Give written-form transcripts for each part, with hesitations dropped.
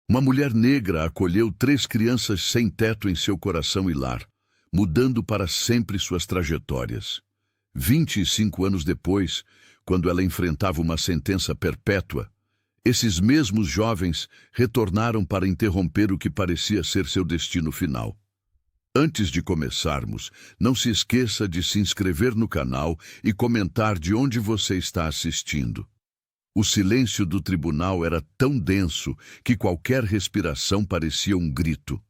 Uma mulher negra acolheu 3 crianças sem teto em seu coração e lar, mudando para sempre suas trajetórias. 25 anos depois, quando ela enfrentava uma sentença perpétua, esses mesmos jovens retornaram para interromper o que parecia ser seu destino final. Antes de começarmos, não se esqueça de se inscrever no canal e comentar de onde você está assistindo. O silêncio do tribunal era tão denso que qualquer respiração parecia um grito.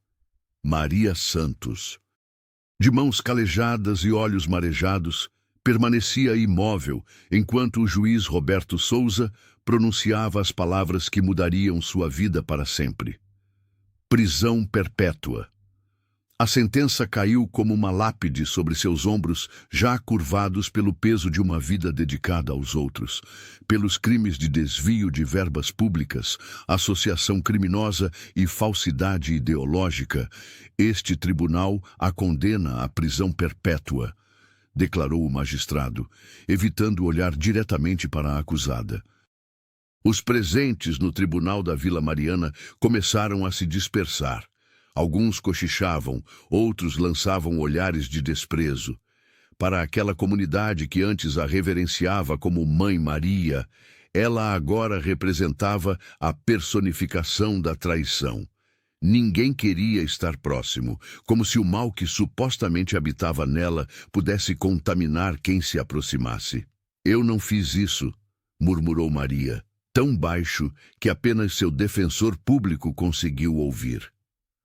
Maria Santos, de mãos calejadas e olhos marejados, permanecia imóvel enquanto o juiz Roberto Souza pronunciava as palavras que mudariam sua vida para sempre. Prisão perpétua. A sentença caiu como uma lápide sobre seus ombros, já curvados pelo peso de uma vida dedicada aos outros, pelos crimes de desvio de verbas públicas, associação criminosa e falsidade ideológica. Este tribunal a condena à prisão perpétua, declarou o magistrado, evitando olhar diretamente para a acusada. Os presentes no tribunal da Vila Mariana começaram a se dispersar. Alguns cochichavam, outros lançavam olhares de desprezo. Para aquela comunidade que antes a reverenciava como Mãe Maria, ela agora representava a personificação da traição. Ninguém queria estar próximo, como se o mal que supostamente habitava nela pudesse contaminar quem se aproximasse. "Eu não fiz isso", murmurou Maria, tão baixo que apenas seu defensor público conseguiu ouvir.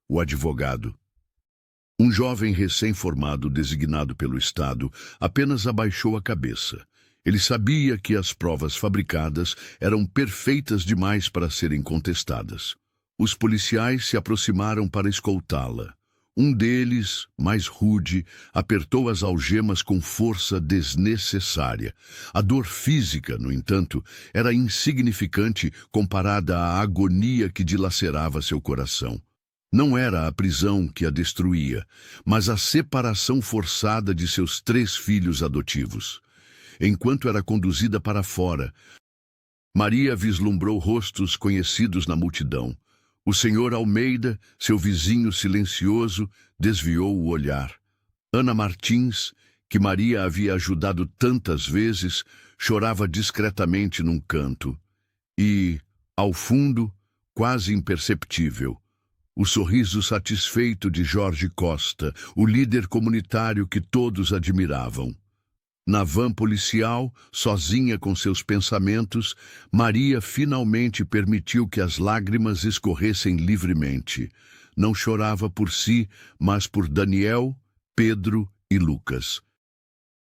O advogado. Um jovem recém-formado designado pelo Estado apenas abaixou a cabeça. Ele sabia que as provas fabricadas eram perfeitas demais para serem contestadas. Os policiais se aproximaram para escoltá-la. Um deles, mais rude, apertou as algemas com força desnecessária. A dor física, no entanto, era insignificante comparada à agonia que dilacerava seu coração. Não era a prisão que a destruía, mas a separação forçada de seus 3 filhos adotivos. Enquanto era conduzida para fora, Maria vislumbrou rostos conhecidos na multidão. O senhor Almeida, seu vizinho silencioso, desviou o olhar. Ana Martins, que Maria havia ajudado tantas vezes, chorava discretamente num canto. E, ao fundo, quase imperceptível, o sorriso satisfeito de Jorge Costa, o líder comunitário que todos admiravam. Na van policial, sozinha com seus pensamentos, Maria finalmente permitiu que as lágrimas escorressem livremente. Não chorava por si, mas por Daniel, Pedro e Lucas.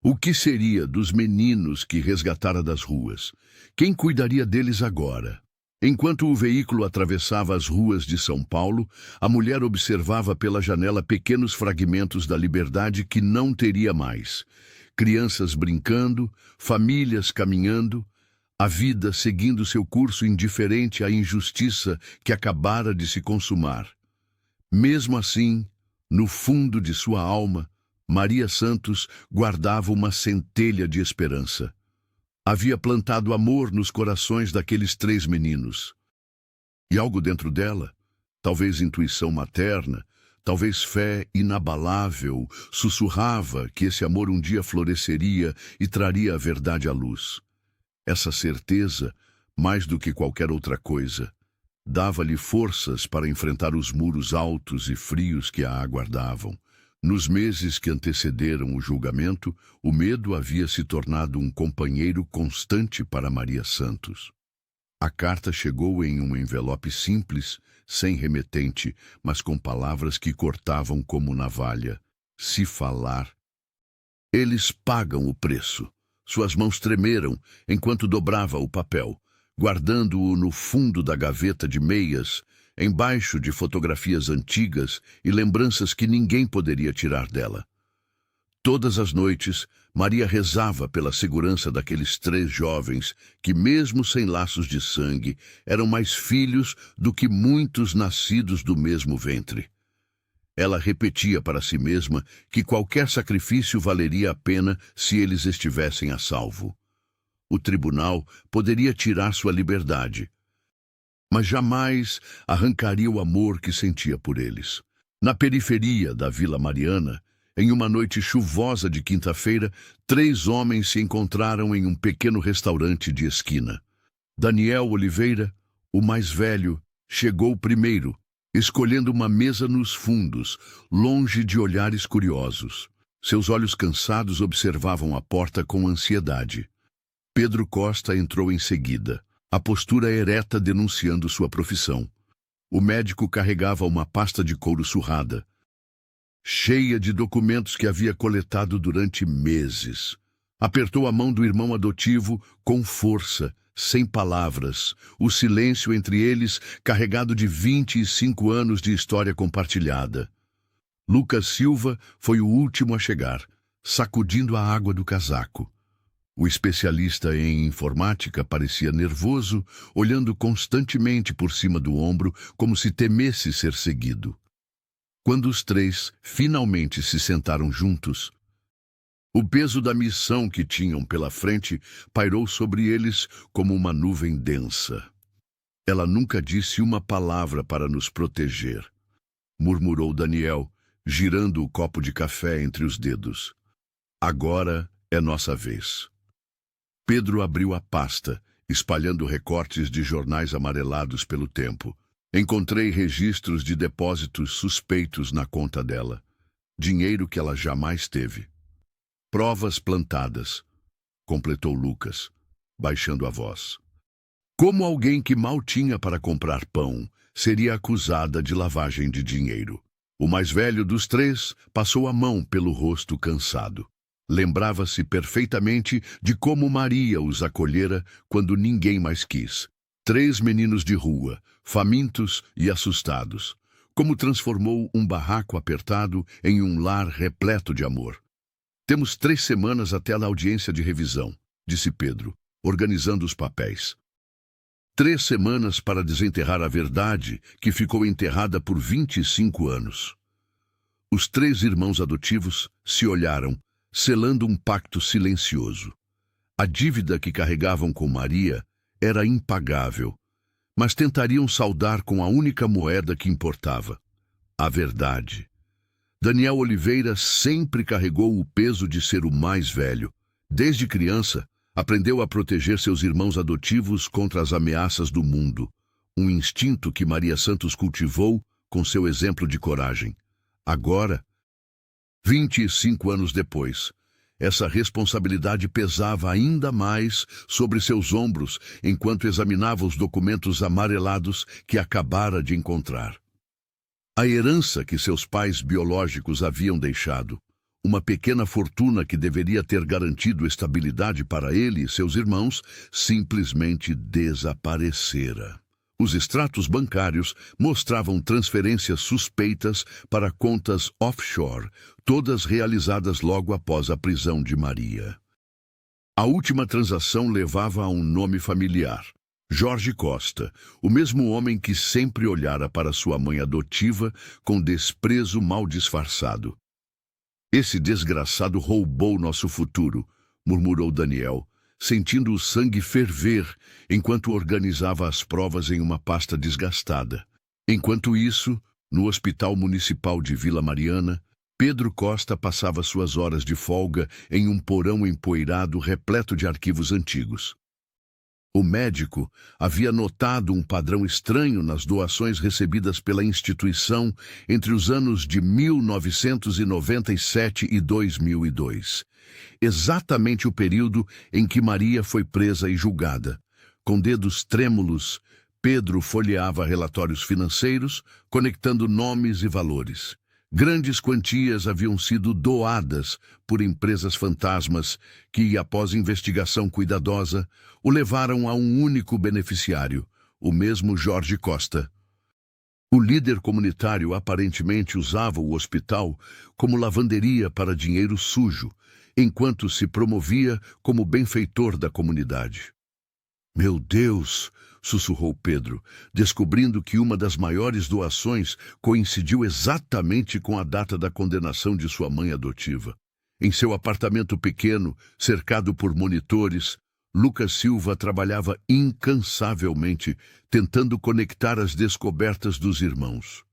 O que seria dos meninos que resgatara das ruas? Quem cuidaria deles agora? Enquanto o veículo atravessava as ruas de São Paulo, a mulher observava pela janela pequenos fragmentos da liberdade que não teria mais. Crianças brincando, famílias caminhando, a vida seguindo seu curso indiferente à injustiça que acabara de se consumar. Mesmo assim, no fundo de sua alma, Maria Santos guardava uma centelha de esperança. Havia plantado amor nos corações daqueles 3 meninos. E algo dentro dela, talvez intuição materna, talvez fé inabalável, sussurrava que esse amor um dia floresceria e traria a verdade à luz. Essa certeza, mais do que qualquer outra coisa, dava-lhe forças para enfrentar os muros altos e frios que a aguardavam. Nos meses que antecederam o julgamento, o medo havia se tornado um companheiro constante para Maria Santos. A carta chegou em um envelope simples, sem remetente, mas com palavras que cortavam como navalha. Se falar. Eles pagam o preço. Suas mãos tremeram enquanto dobrava o papel, guardando-o no fundo da gaveta de meias, embaixo de fotografias antigas e lembranças que ninguém poderia tirar dela. Todas as noites, Maria rezava pela segurança daqueles 3 jovens que, mesmo sem laços de sangue, eram mais filhos do que muitos nascidos do mesmo ventre. Ela repetia para si mesma que qualquer sacrifício valeria a pena se eles estivessem a salvo. O tribunal poderia tirar sua liberdade, mas jamais arrancaria o amor que sentia por eles. Na periferia da Vila Mariana, em uma noite chuvosa de quinta-feira, 3 homens se encontraram em um pequeno restaurante de esquina. Daniel Oliveira, o mais velho, chegou primeiro, escolhendo uma mesa nos fundos, longe de olhares curiosos. Seus olhos cansados observavam a porta com ansiedade. Pedro Costa entrou em seguida, a postura ereta denunciando sua profissão. O médico carregava uma pasta de couro surrada, cheia de documentos que havia coletado durante meses. Apertou a mão do irmão adotivo com força, sem palavras, o silêncio entre eles carregado de 25 anos de história compartilhada. Lucas Silva foi o último a chegar, sacudindo a água do casaco. O especialista em informática parecia nervoso, olhando constantemente por cima do ombro, como se temesse ser seguido. Quando os 3 finalmente se sentaram juntos, o peso da missão que tinham pela frente pairou sobre eles como uma nuvem densa. Ela nunca disse uma palavra para nos proteger, murmurou Daniel, girando o copo de café entre os dedos. Agora é nossa vez. Pedro abriu a pasta, espalhando recortes de jornais amarelados pelo tempo. Encontrei registros de depósitos suspeitos na conta dela. Dinheiro que ela jamais teve. Provas plantadas, completou Lucas, baixando a voz. Como alguém que mal tinha para comprar pão seria acusada de lavagem de dinheiro? O mais velho dos 3 passou a mão pelo rosto cansado. Lembrava-se perfeitamente de como Maria os acolhera quando ninguém mais quis. 3 meninos de rua, famintos e assustados. Como transformou um barraco apertado em um lar repleto de amor. Temos 3 semanas até a audiência de revisão, disse Pedro, organizando os papéis. 3 semanas para desenterrar a verdade que ficou enterrada por 25 anos. Os 3 irmãos adotivos se olharam, selando um pacto silencioso. A dívida que carregavam com Maria era impagável, mas tentariam saldar com a única moeda que importava: a verdade. Daniel Oliveira sempre carregou o peso de ser o mais velho. Desde criança, aprendeu a proteger seus irmãos adotivos contra as ameaças do mundo, um instinto que Maria Santos cultivou com seu exemplo de coragem. Agora, 25 anos depois, essa responsabilidade pesava ainda mais sobre seus ombros enquanto examinava os documentos amarelados que acabara de encontrar. A herança que seus pais biológicos haviam deixado, uma pequena fortuna que deveria ter garantido estabilidade para ele e seus irmãos, simplesmente desaparecera. Os extratos bancários mostravam transferências suspeitas para contas offshore, todas realizadas logo após a prisão de Maria. A última transação levava a um nome familiar: Jorge Costa, o mesmo homem que sempre olhara para sua mãe adotiva com desprezo mal disfarçado. Esse desgraçado roubou nosso futuro, murmurou Daniel, sentindo o sangue ferver enquanto organizava as provas em uma pasta desgastada. Enquanto isso, no Hospital Municipal de Vila Mariana, Pedro Costa passava suas horas de folga em um porão empoeirado repleto de arquivos antigos. O médico havia notado um padrão estranho nas doações recebidas pela instituição entre os anos de 1997 e 2002, exatamente o período em que Maria foi presa e julgada. Com dedos trêmulos, Pedro folheava relatórios financeiros, conectando nomes e valores. Grandes quantias haviam sido doadas por empresas fantasmas que, após investigação cuidadosa, o levaram a um único beneficiário, o mesmo Jorge Costa. O líder comunitário aparentemente usava o hospital como lavanderia para dinheiro sujo, enquanto se promovia como benfeitor da comunidade. Meu Deus! Sussurrou Pedro, descobrindo que uma das maiores doações coincidiu exatamente com a data da condenação de sua mãe adotiva. Em seu apartamento pequeno, cercado por monitores, Lucas Silva trabalhava incansavelmente, tentando conectar as descobertas dos irmãos.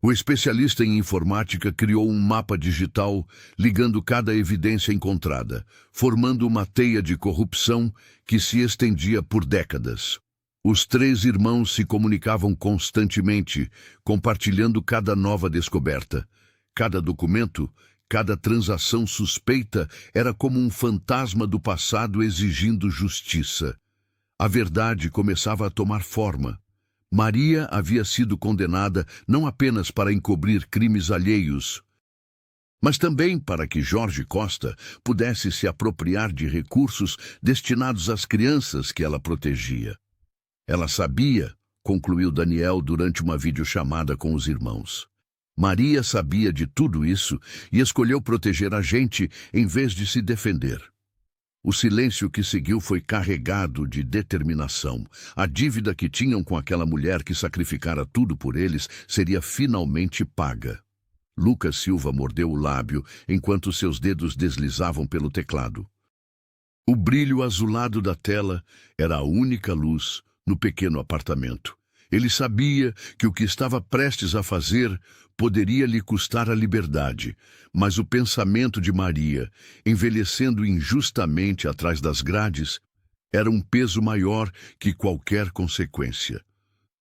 O especialista em informática criou um mapa digital ligando cada evidência encontrada, formando uma teia de corrupção que se estendia por décadas. Os três irmãos se comunicavam constantemente, compartilhando cada nova descoberta. Cada documento, cada transação suspeita era como um fantasma do passado exigindo justiça. A verdade começava a tomar forma. Maria havia sido condenada não apenas para encobrir crimes alheios, mas também para que Jorge Costa pudesse se apropriar de recursos destinados às crianças que ela protegia. Ela sabia, concluiu Daniel durante uma videochamada com os irmãos. Maria sabia de tudo isso e escolheu proteger a gente em vez de se defender. O silêncio que seguiu foi carregado de determinação. A dívida que tinham com aquela mulher que sacrificara tudo por eles seria finalmente paga. Lucas Silva mordeu o lábio enquanto seus dedos deslizavam pelo teclado. O brilho azulado da tela era a única luz no pequeno apartamento. Ele sabia que o que estava prestes a fazer poderia lhe custar a liberdade, mas o pensamento de Maria, envelhecendo injustamente atrás das grades, era um peso maior que qualquer consequência.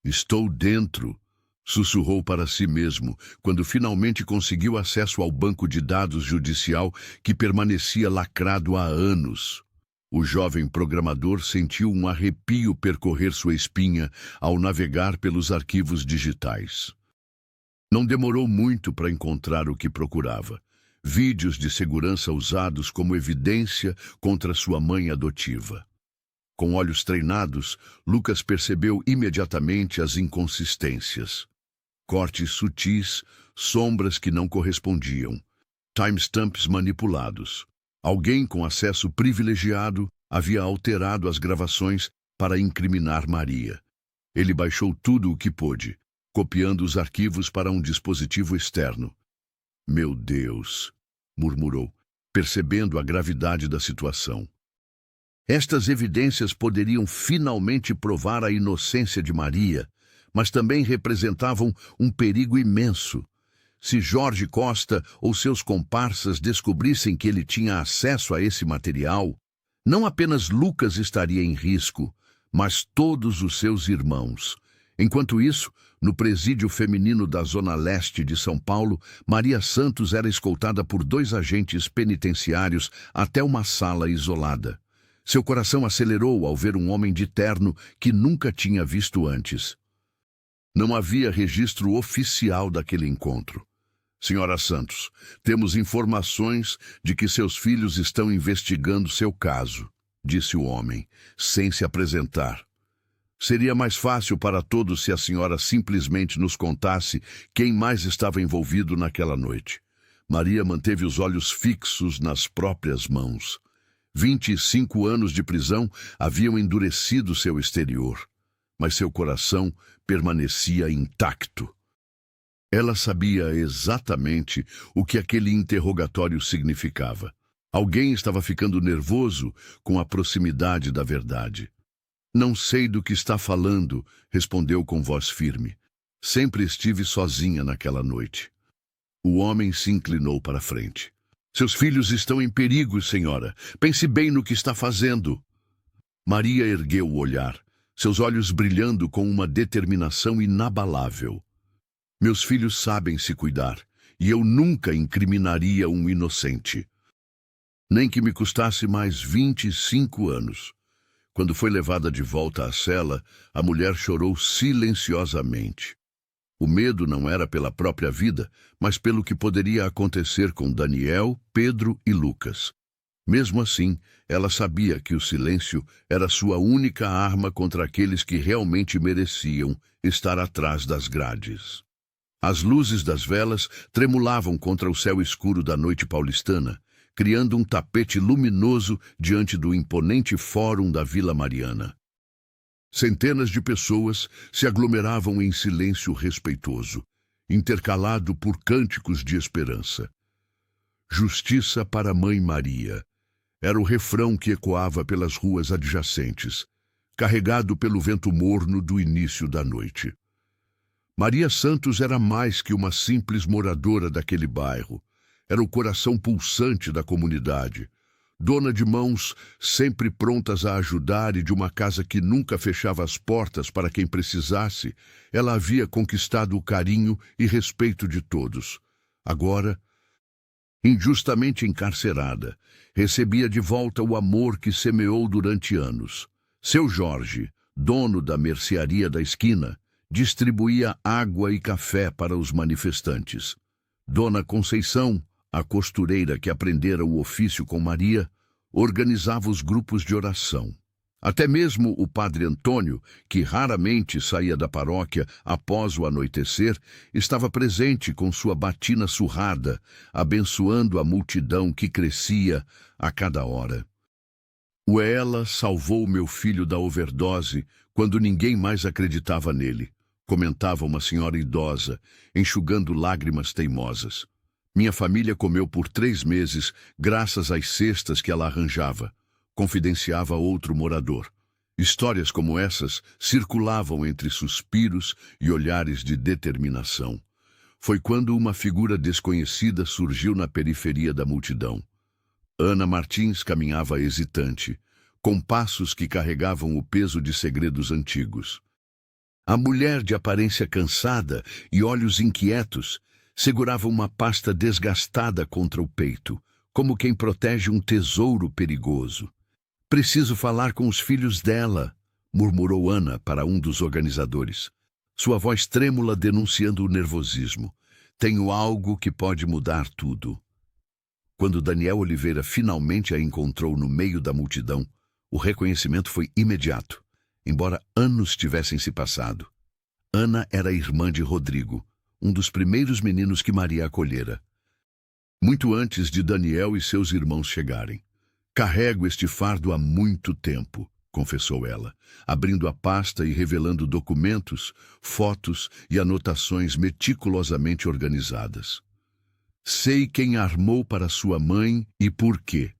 "Estou dentro", sussurrou para si mesmo, quando finalmente conseguiu acesso ao banco de dados judicial que permanecia lacrado há anos. O jovem programador sentiu um arrepio percorrer sua espinha ao navegar pelos arquivos digitais. Não demorou muito para encontrar o que procurava. Vídeos de segurança usados como evidência contra sua mãe adotiva. Com olhos treinados, Lucas percebeu imediatamente as inconsistências. Cortes sutis, sombras que não correspondiam, timestamps manipulados. Alguém com acesso privilegiado havia alterado as gravações para incriminar Maria. Ele baixou tudo o que pôde, copiando os arquivos para um dispositivo externo. "Meu Deus", murmurou, percebendo a gravidade da situação. Estas evidências poderiam finalmente provar a inocência de Maria, mas também representavam um perigo imenso. Se Jorge Costa ou seus comparsas descobrissem que ele tinha acesso a esse material, não apenas Lucas estaria em risco, mas todos os seus irmãos. Enquanto isso, no presídio feminino da Zona Leste de São Paulo, Maria Santos era escoltada por 2 agentes penitenciários até uma sala isolada. Seu coração acelerou ao ver um homem de terno que nunca tinha visto antes. Não havia registro oficial daquele encontro. "Senhora Santos, temos informações de que seus filhos estão investigando seu caso", disse o homem, sem se apresentar. "Seria mais fácil para todos se a senhora simplesmente nos contasse quem mais estava envolvido naquela noite." Maria manteve os olhos fixos nas próprias mãos. 25 anos de prisão haviam endurecido seu exterior, mas seu coração permanecia intacto. Ela sabia exatamente o que aquele interrogatório significava. Alguém estava ficando nervoso com a proximidade da verdade. "Não sei do que está falando", respondeu com voz firme. "Sempre estive sozinha naquela noite." O homem se inclinou para a frente. "Seus filhos estão em perigo, senhora. Pense bem no que está fazendo." Maria ergueu o olhar, seus olhos brilhando com uma determinação inabalável. "Meus filhos sabem se cuidar, e eu nunca incriminaria um inocente. Nem que me custasse mais 25 anos. Quando foi levada de volta à cela, a mulher chorou silenciosamente. O medo não era pela própria vida, mas pelo que poderia acontecer com Daniel, Pedro e Lucas. Mesmo assim, ela sabia que o silêncio era sua única arma contra aqueles que realmente mereciam estar atrás das grades. As luzes das velas tremulavam contra o céu escuro da noite paulistana, criando um tapete luminoso diante do imponente fórum da Vila Mariana. Centenas de pessoas se aglomeravam em silêncio respeitoso, intercalado por cânticos de esperança. Justiça para a Mãe Maria. Era o refrão que ecoava pelas ruas adjacentes, carregado pelo vento morno do início da noite. Maria Santos era mais que uma simples moradora daquele bairro. Era o coração pulsante da comunidade, dona de mãos sempre prontas a ajudar e de uma casa que nunca fechava as portas para quem precisasse. Ela havia conquistado o carinho e respeito de todos. Agora, injustamente encarcerada, recebia de volta o amor que semeou durante anos. Seu Jorge, dono da mercearia da esquina, distribuía água e café para os manifestantes. Dona Conceição, a costureira que aprendera o ofício com Maria, organizava os grupos de oração. Até mesmo o padre Antônio, que raramente saía da paróquia após o anoitecer, estava presente com sua batina surrada, abençoando a multidão que crescia a cada hora. Ela salvou meu filho da overdose quando ninguém mais acreditava nele, comentava uma senhora idosa, enxugando lágrimas teimosas. Minha família comeu por 3 meses graças às cestas que ela arranjava, confidenciava outro morador. Histórias como essas circulavam entre suspiros e olhares de determinação. Foi quando uma figura desconhecida surgiu na periferia da multidão. Ana Martins caminhava hesitante, com passos que carregavam o peso de segredos antigos. A mulher, de aparência cansada e olhos inquietos, segurava uma pasta desgastada contra o peito, como quem protege um tesouro perigoso. "Preciso falar com os filhos dela", murmurou Ana para um dos organizadores, sua voz trêmula denunciando o nervosismo. "Tenho algo que pode mudar tudo." Quando Daniel Oliveira finalmente a encontrou no meio da multidão, o reconhecimento foi imediato, embora anos tivessem se passado. Ana era irmã de Rodrigo, um dos primeiros meninos que Maria acolhera. Muito antes de Daniel e seus irmãos chegarem. "Carrego este fardo há muito tempo", confessou ela, abrindo a pasta e revelando documentos, fotos e anotações meticulosamente organizadas. "Sei quem armou para sua mãe e por quê.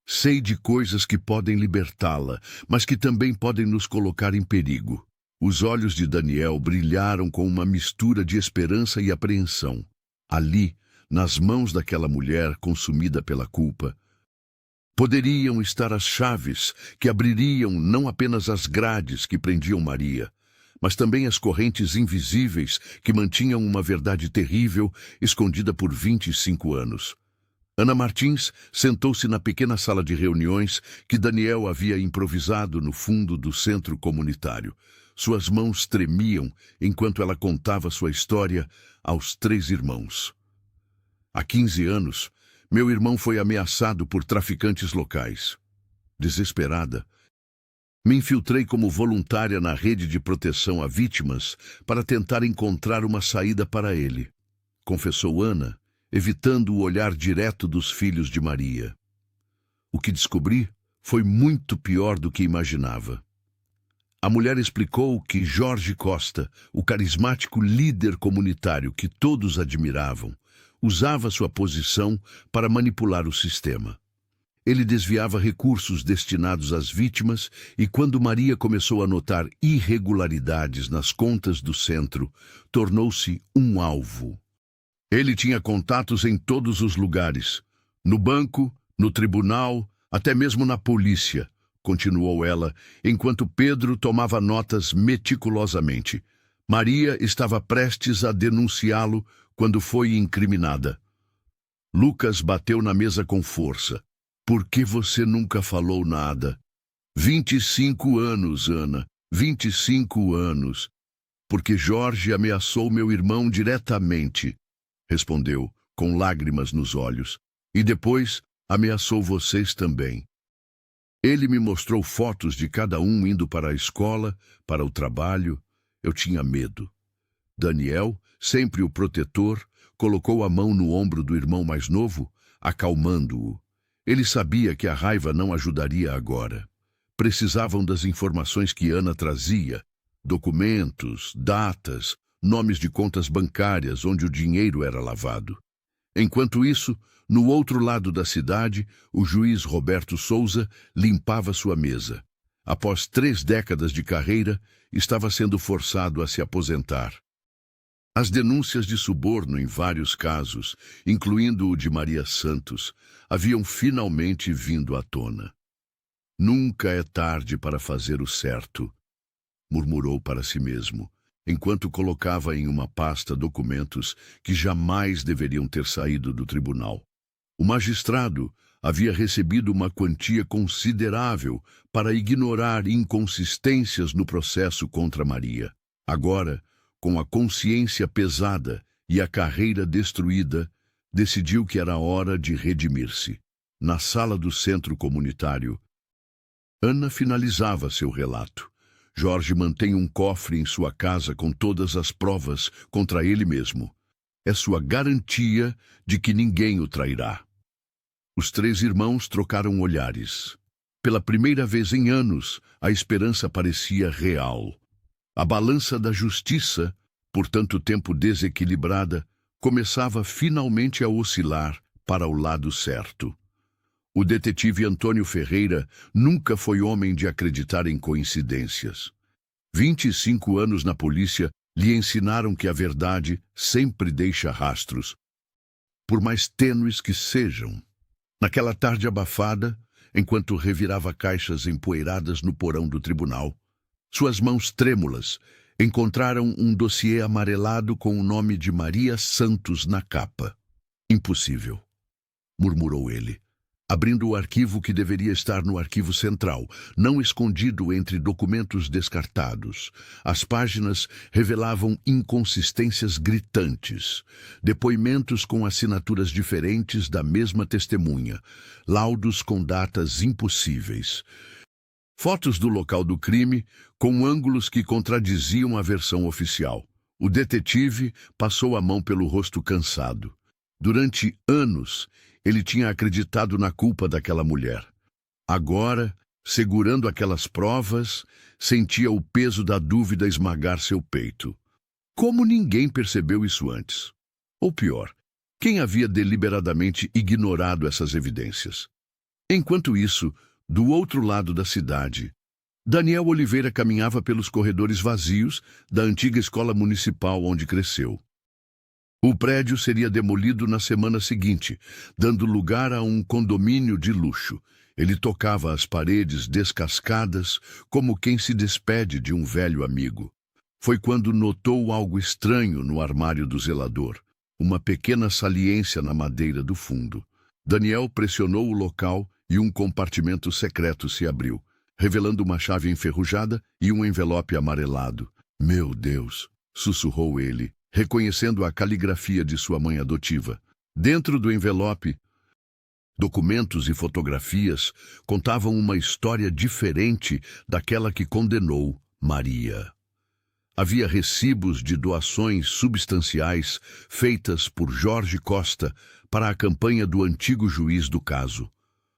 Sei de coisas que podem libertá-la, mas que também podem nos colocar em perigo." Os olhos de Daniel brilharam com uma mistura de esperança e apreensão. Ali, nas mãos daquela mulher consumida pela culpa, poderiam estar as chaves que abririam não apenas as grades que prendiam Maria, mas também as correntes invisíveis que mantinham uma verdade terrível escondida por 25 anos. Ana Martins sentou-se na pequena sala de reuniões que Daniel havia improvisado no fundo do centro comunitário. Suas mãos tremiam enquanto ela contava sua história aos 3 irmãos. "Há 15 anos, meu irmão foi ameaçado por traficantes locais. Desesperada, me infiltrei como voluntária na rede de proteção a vítimas para tentar encontrar uma saída para ele", confessou Ana, evitando o olhar direto dos filhos de Maria. "O que descobri foi muito pior do que imaginava." A mulher explicou que Jorge Costa, o carismático líder comunitário que todos admiravam, usava sua posição para manipular o sistema. Ele desviava recursos destinados às vítimas e, quando Maria começou a notar irregularidades nas contas do centro, tornou-se um alvo. Ele tinha contatos em todos os lugares, no banco, no tribunal, até mesmo na polícia, continuou ela, enquanto Pedro tomava notas meticulosamente. Maria estava prestes a denunciá-lo quando foi incriminada. Lucas bateu na mesa com força. "Por que você nunca falou nada?" 25 anos, Ana. 25 anos. "Porque Jorge ameaçou meu irmão diretamente", respondeu, com lágrimas nos olhos. "E depois ameaçou vocês também. Ele me mostrou fotos de cada um indo para a escola, para o trabalho. Eu tinha medo." Daniel, sempre o protetor, colocou a mão no ombro do irmão mais novo, acalmando-o. Ele sabia que a raiva não ajudaria agora. Precisavam das informações que Ana trazia, documentos, datas, nomes de contas bancárias onde o dinheiro era lavado. Enquanto isso, no outro lado da cidade, o juiz Roberto Souza limpava sua mesa. Após 3 décadas de carreira, estava sendo forçado a se aposentar. As denúncias de suborno em vários casos, incluindo o de Maria Santos, haviam finalmente vindo à tona. Nunca é tarde para fazer o certo, murmurou para si mesmo, enquanto colocava em uma pasta documentos que jamais deveriam ter saído do tribunal. O magistrado havia recebido uma quantia considerável para ignorar inconsistências no processo contra Maria. Agora, com a consciência pesada e a carreira destruída, decidiu que era hora de redimir-se. Na sala do centro comunitário, Ana finalizava seu relato. Jorge mantém um cofre em sua casa com todas as provas contra ele mesmo. É sua garantia de que ninguém o trairá. Os 3 irmãos trocaram olhares. Pela primeira vez em anos, a esperança parecia real. A balança da justiça, por tanto tempo desequilibrada, começava finalmente a oscilar para o lado certo. O detetive Antônio Ferreira nunca foi homem de acreditar em coincidências. 25 anos na polícia lhe ensinaram que a verdade sempre deixa rastros, por mais tênues que sejam. Naquela tarde abafada, enquanto revirava caixas empoeiradas no porão do tribunal, suas mãos trêmulas encontraram um dossiê amarelado com o nome de Maria Santos na capa. Impossível, murmurou ele, abrindo o arquivo que deveria estar no arquivo central, não escondido entre documentos descartados. As páginas revelavam inconsistências gritantes, depoimentos com assinaturas diferentes da mesma testemunha, laudos com datas impossíveis, fotos do local do crime com ângulos que contradiziam a versão oficial. O detetive passou a mão pelo rosto cansado. Durante anos, ele tinha acreditado na culpa daquela mulher. Agora, segurando aquelas provas, sentia o peso da dúvida esmagar seu peito. Como ninguém percebeu isso antes? Ou pior, quem havia deliberadamente ignorado essas evidências? Enquanto isso, do outro lado da cidade, Daniel Oliveira caminhava pelos corredores vazios da antiga escola municipal onde cresceu. O prédio seria demolido na semana seguinte, dando lugar a um condomínio de luxo. Ele tocava as paredes descascadas, como quem se despede de um velho amigo. Foi quando notou algo estranho no armário do zelador, uma pequena saliência na madeira do fundo. Daniel pressionou o local e um compartimento secreto se abriu, revelando uma chave enferrujada e um envelope amarelado. Meu Deus, sussurrou ele, reconhecendo a caligrafia de sua mãe adotiva. Dentro do envelope, documentos e fotografias contavam uma história diferente daquela que condenou Maria. Havia recibos de doações substanciais feitas por Jorge Costa para a campanha do antigo juiz do caso.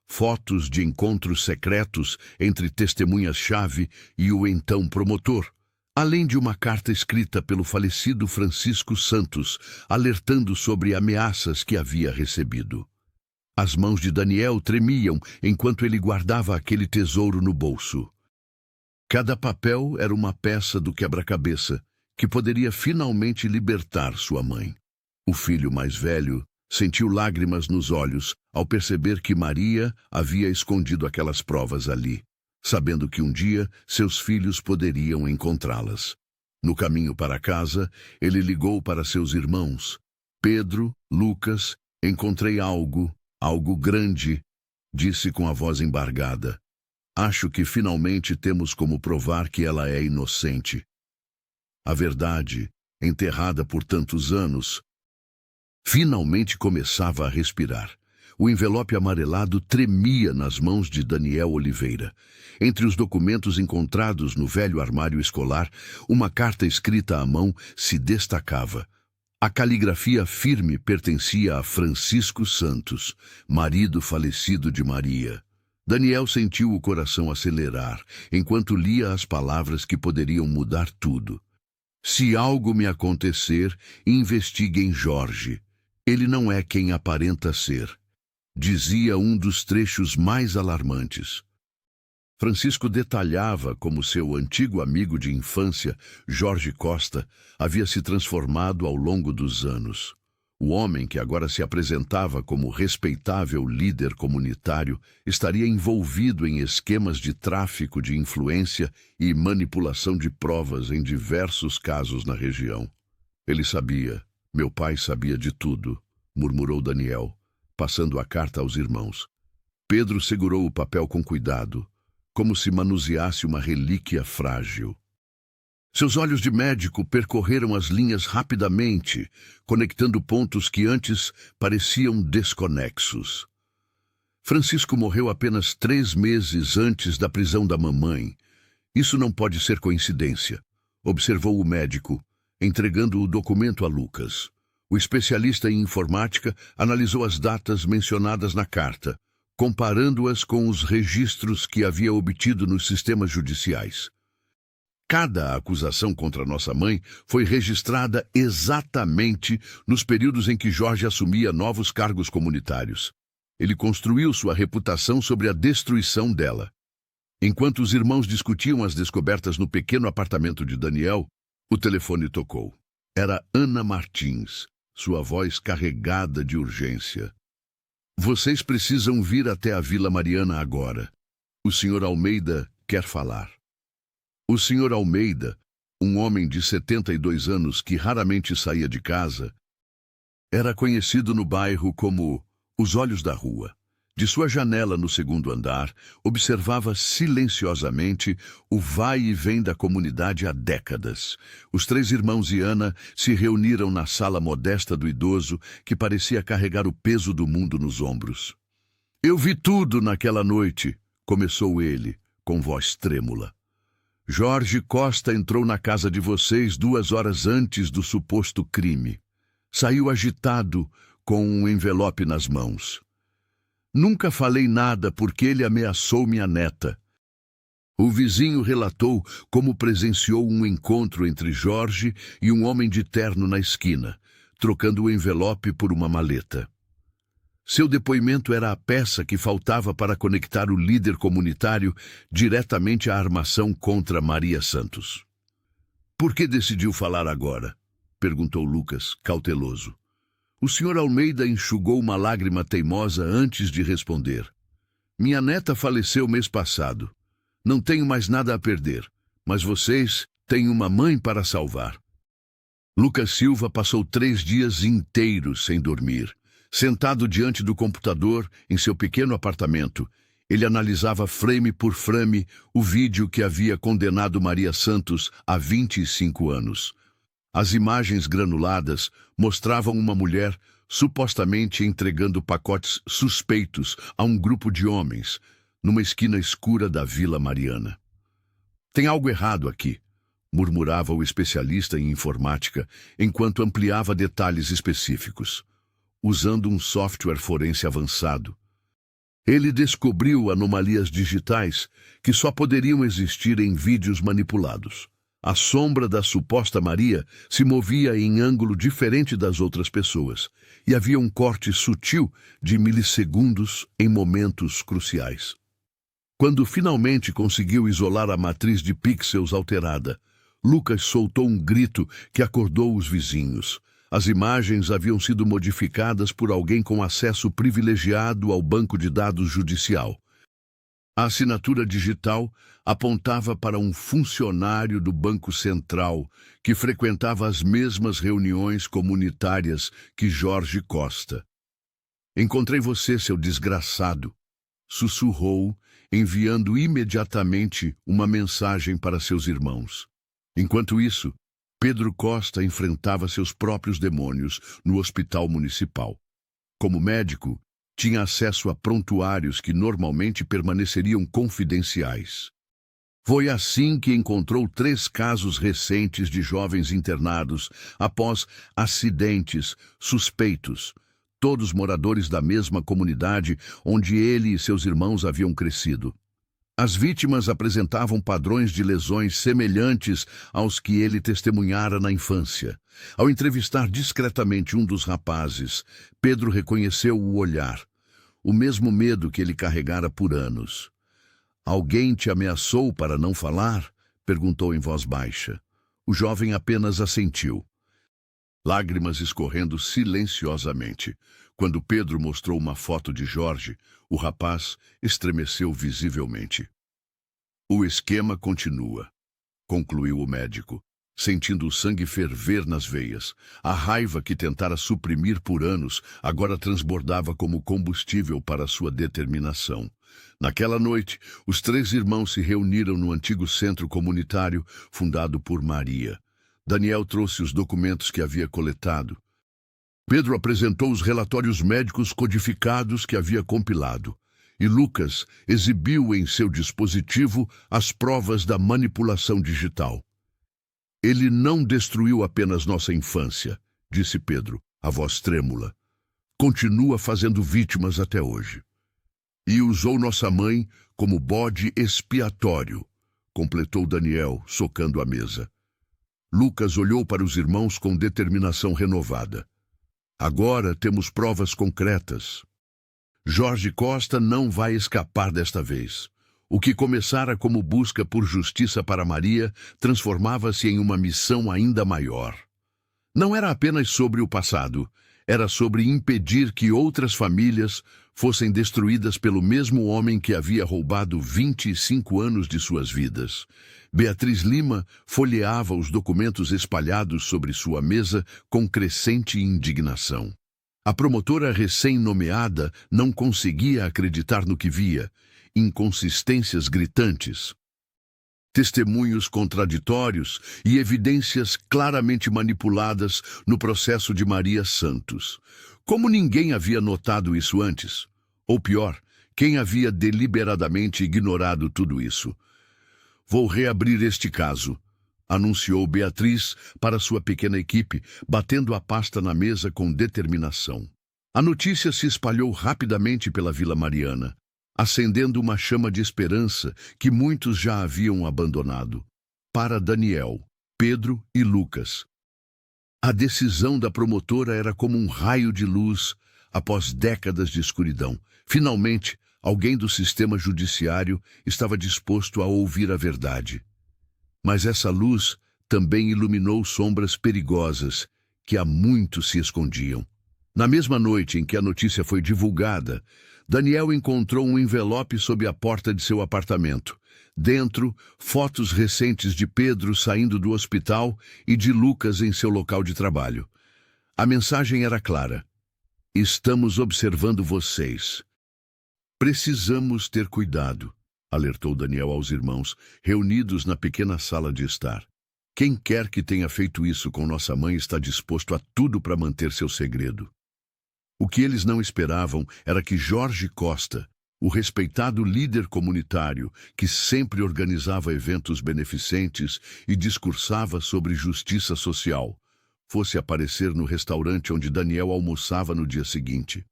Fotos de encontros secretos entre testemunhas-chave e o então promotor, além de uma carta escrita pelo falecido Francisco Santos, alertando sobre ameaças que havia recebido. As mãos de Daniel tremiam enquanto ele guardava aquele tesouro no bolso. Cada papel era uma peça do quebra-cabeça que poderia finalmente libertar sua mãe. O filho mais velho sentiu lágrimas nos olhos ao perceber que Maria havia escondido aquelas provas ali, sabendo que um dia seus filhos poderiam encontrá-las. No caminho para casa, ele ligou para seus irmãos. Pedro, Lucas, encontrei algo grande, disse com a voz embargada. Acho que finalmente temos como provar que ela é inocente. A verdade, enterrada por tantos anos, finalmente começava a respirar. O envelope amarelado tremia nas mãos de Daniel Oliveira. Entre os documentos encontrados no velho armário escolar, uma carta escrita à mão se destacava. A caligrafia firme pertencia a Francisco Santos, marido falecido de Maria. Daniel sentiu o coração acelerar, enquanto lia as palavras que poderiam mudar tudo. Se algo me acontecer, investigue em Jorge. Ele não é quem aparenta ser, dizia um dos trechos mais alarmantes. Francisco detalhava como seu antigo amigo de infância, Jorge Costa, havia se transformado ao longo dos anos. O homem que agora se apresentava como respeitável líder comunitário estaria envolvido em esquemas de tráfico de influência e manipulação de provas em diversos casos na região. Ele sabia, meu pai sabia de tudo, murmurou Daniel, passando a carta aos irmãos. Pedro segurou o papel com cuidado, como se manuseasse uma relíquia frágil. Seus olhos de médico percorreram as linhas rapidamente, conectando pontos que antes pareciam desconexos. Francisco morreu apenas 3 meses antes da prisão da mamãe. Isso não pode ser coincidência, observou o médico, entregando o documento a Lucas. O especialista em informática analisou as datas mencionadas na carta, comparando-as com os registros que havia obtido nos sistemas judiciais. Cada acusação contra nossa mãe foi registrada exatamente nos períodos em que Jorge assumia novos cargos comunitários. Ele construiu sua reputação sobre a destruição dela. Enquanto os irmãos discutiam as descobertas no pequeno apartamento de Daniel, o telefone tocou. Era Ana Martins, sua voz carregada de urgência. Vocês precisam vir até a Vila Mariana agora. O Sr. Almeida quer falar. O Sr. Almeida, um homem de 72 anos que raramente saía de casa, era conhecido no bairro como os Olhos da Rua. De sua janela no 2º andar, observava silenciosamente o vai e vem da comunidade há décadas. Os 3 irmãos e Ana se reuniram na sala modesta do idoso, que parecia carregar o peso do mundo nos ombros. Eu vi tudo naquela noite, começou ele, com voz trêmula. Jorge Costa entrou na casa de vocês 2 horas antes do suposto crime. Saiu agitado, com um envelope nas mãos. Nunca falei nada porque ele ameaçou minha neta. O vizinho relatou como presenciou um encontro entre Jorge e um homem de terno na esquina, trocando o envelope por uma maleta. Seu depoimento era a peça que faltava para conectar o líder comunitário diretamente à armação contra Maria Santos. Por que decidiu falar agora? Perguntou Lucas, cauteloso. O Sr. Almeida enxugou uma lágrima teimosa antes de responder. Minha neta faleceu mês passado. Não tenho mais nada a perder, mas vocês têm uma mãe para salvar. Lucas Silva passou 3 dias inteiros sem dormir. Sentado diante do computador, em seu pequeno apartamento, ele analisava frame por frame o vídeo que havia condenado Maria Santos há 25 anos. As imagens granuladas mostravam uma mulher supostamente entregando pacotes suspeitos a um grupo de homens, numa esquina escura da Vila Mariana. Tem algo errado aqui, murmurava o especialista em informática, enquanto ampliava detalhes específicos. Usando um software forense avançado, ele descobriu anomalias digitais que só poderiam existir em vídeos manipulados. A sombra da suposta Maria se movia em ângulo diferente das outras pessoas, e havia um corte sutil de milissegundos em momentos cruciais. Quando finalmente conseguiu isolar a matriz de pixels alterada, Lucas soltou um grito que acordou os vizinhos. As imagens haviam sido modificadas por alguém com acesso privilegiado ao banco de dados judicial. A assinatura digital apontava para um funcionário do Banco Central que frequentava as mesmas reuniões comunitárias que Jorge Costa. Encontrei você, seu desgraçado, sussurrou, enviando imediatamente uma mensagem para seus irmãos. Enquanto isso, Pedro Costa enfrentava seus próprios demônios no hospital municipal. Como médico, tinha acesso a prontuários que normalmente permaneceriam confidenciais. Foi assim que encontrou 3 casos recentes de jovens internados após acidentes suspeitos, todos moradores da mesma comunidade onde ele e seus irmãos haviam crescido. As vítimas apresentavam padrões de lesões semelhantes aos que ele testemunhara na infância. Ao entrevistar discretamente um dos rapazes, Pedro reconheceu o olhar, o mesmo medo que ele carregara por anos. "Alguém te ameaçou para não falar?" perguntou em voz baixa. O jovem apenas assentiu, lágrimas escorrendo silenciosamente. Quando Pedro mostrou uma foto de Jorge, o rapaz estremeceu visivelmente. "O esquema continua", concluiu o médico, sentindo o sangue ferver nas veias. A raiva que tentara suprimir por anos agora transbordava como combustível para sua determinação. Naquela noite, os 3 irmãos se reuniram no antigo centro comunitário fundado por Maria. Daniel trouxe os documentos que havia coletado. Pedro apresentou os relatórios médicos codificados que havia compilado. E Lucas exibiu em seu dispositivo as provas da manipulação digital. "Ele não destruiu apenas nossa infância", disse Pedro, a voz trêmula. "Continua fazendo vítimas até hoje. E usou nossa mãe como bode expiatório", completou Daniel, socando a mesa. Lucas olhou para os irmãos com determinação renovada. "Agora temos provas concretas. Jorge Costa não vai escapar desta vez." O que começara como busca por justiça para Maria transformava-se em uma missão ainda maior. Não era apenas sobre o passado, era sobre impedir que outras famílias fossem destruídas pelo mesmo homem que havia roubado 25 anos de suas vidas. Beatriz Lima folheava os documentos espalhados sobre sua mesa com crescente indignação. A promotora recém-nomeada não conseguia acreditar no que via. Inconsistências gritantes, testemunhos contraditórios e evidências claramente manipuladas no processo de Maria Santos. Como ninguém havia notado isso antes? Ou pior, quem havia deliberadamente ignorado tudo isso? "Vou reabrir este caso", anunciou Beatriz para sua pequena equipe, batendo a pasta na mesa com determinação. A notícia se espalhou rapidamente pela Vila Mariana, acendendo uma chama de esperança que muitos já haviam abandonado. Para Daniel, Pedro e Lucas, a decisão da promotora era como um raio de luz após décadas de escuridão. Finalmente, alguém do sistema judiciário estava disposto a ouvir a verdade. Mas essa luz também iluminou sombras perigosas que há muito se escondiam. Na mesma noite em que a notícia foi divulgada, Daniel encontrou um envelope sob a porta de seu apartamento. Dentro, fotos recentes de Pedro saindo do hospital e de Lucas em seu local de trabalho. A mensagem era clara: "Estamos observando vocês. Precisamos ter cuidado", alertou Daniel aos irmãos, reunidos na pequena sala de estar. "Quem quer que tenha feito isso com nossa mãe está disposto a tudo para manter seu segredo." O que eles não esperavam era que Jorge Costa, o respeitado líder comunitário que sempre organizava eventos beneficentes e discursava sobre justiça social, fosse aparecer no restaurante onde Daniel almoçava no dia seguinte.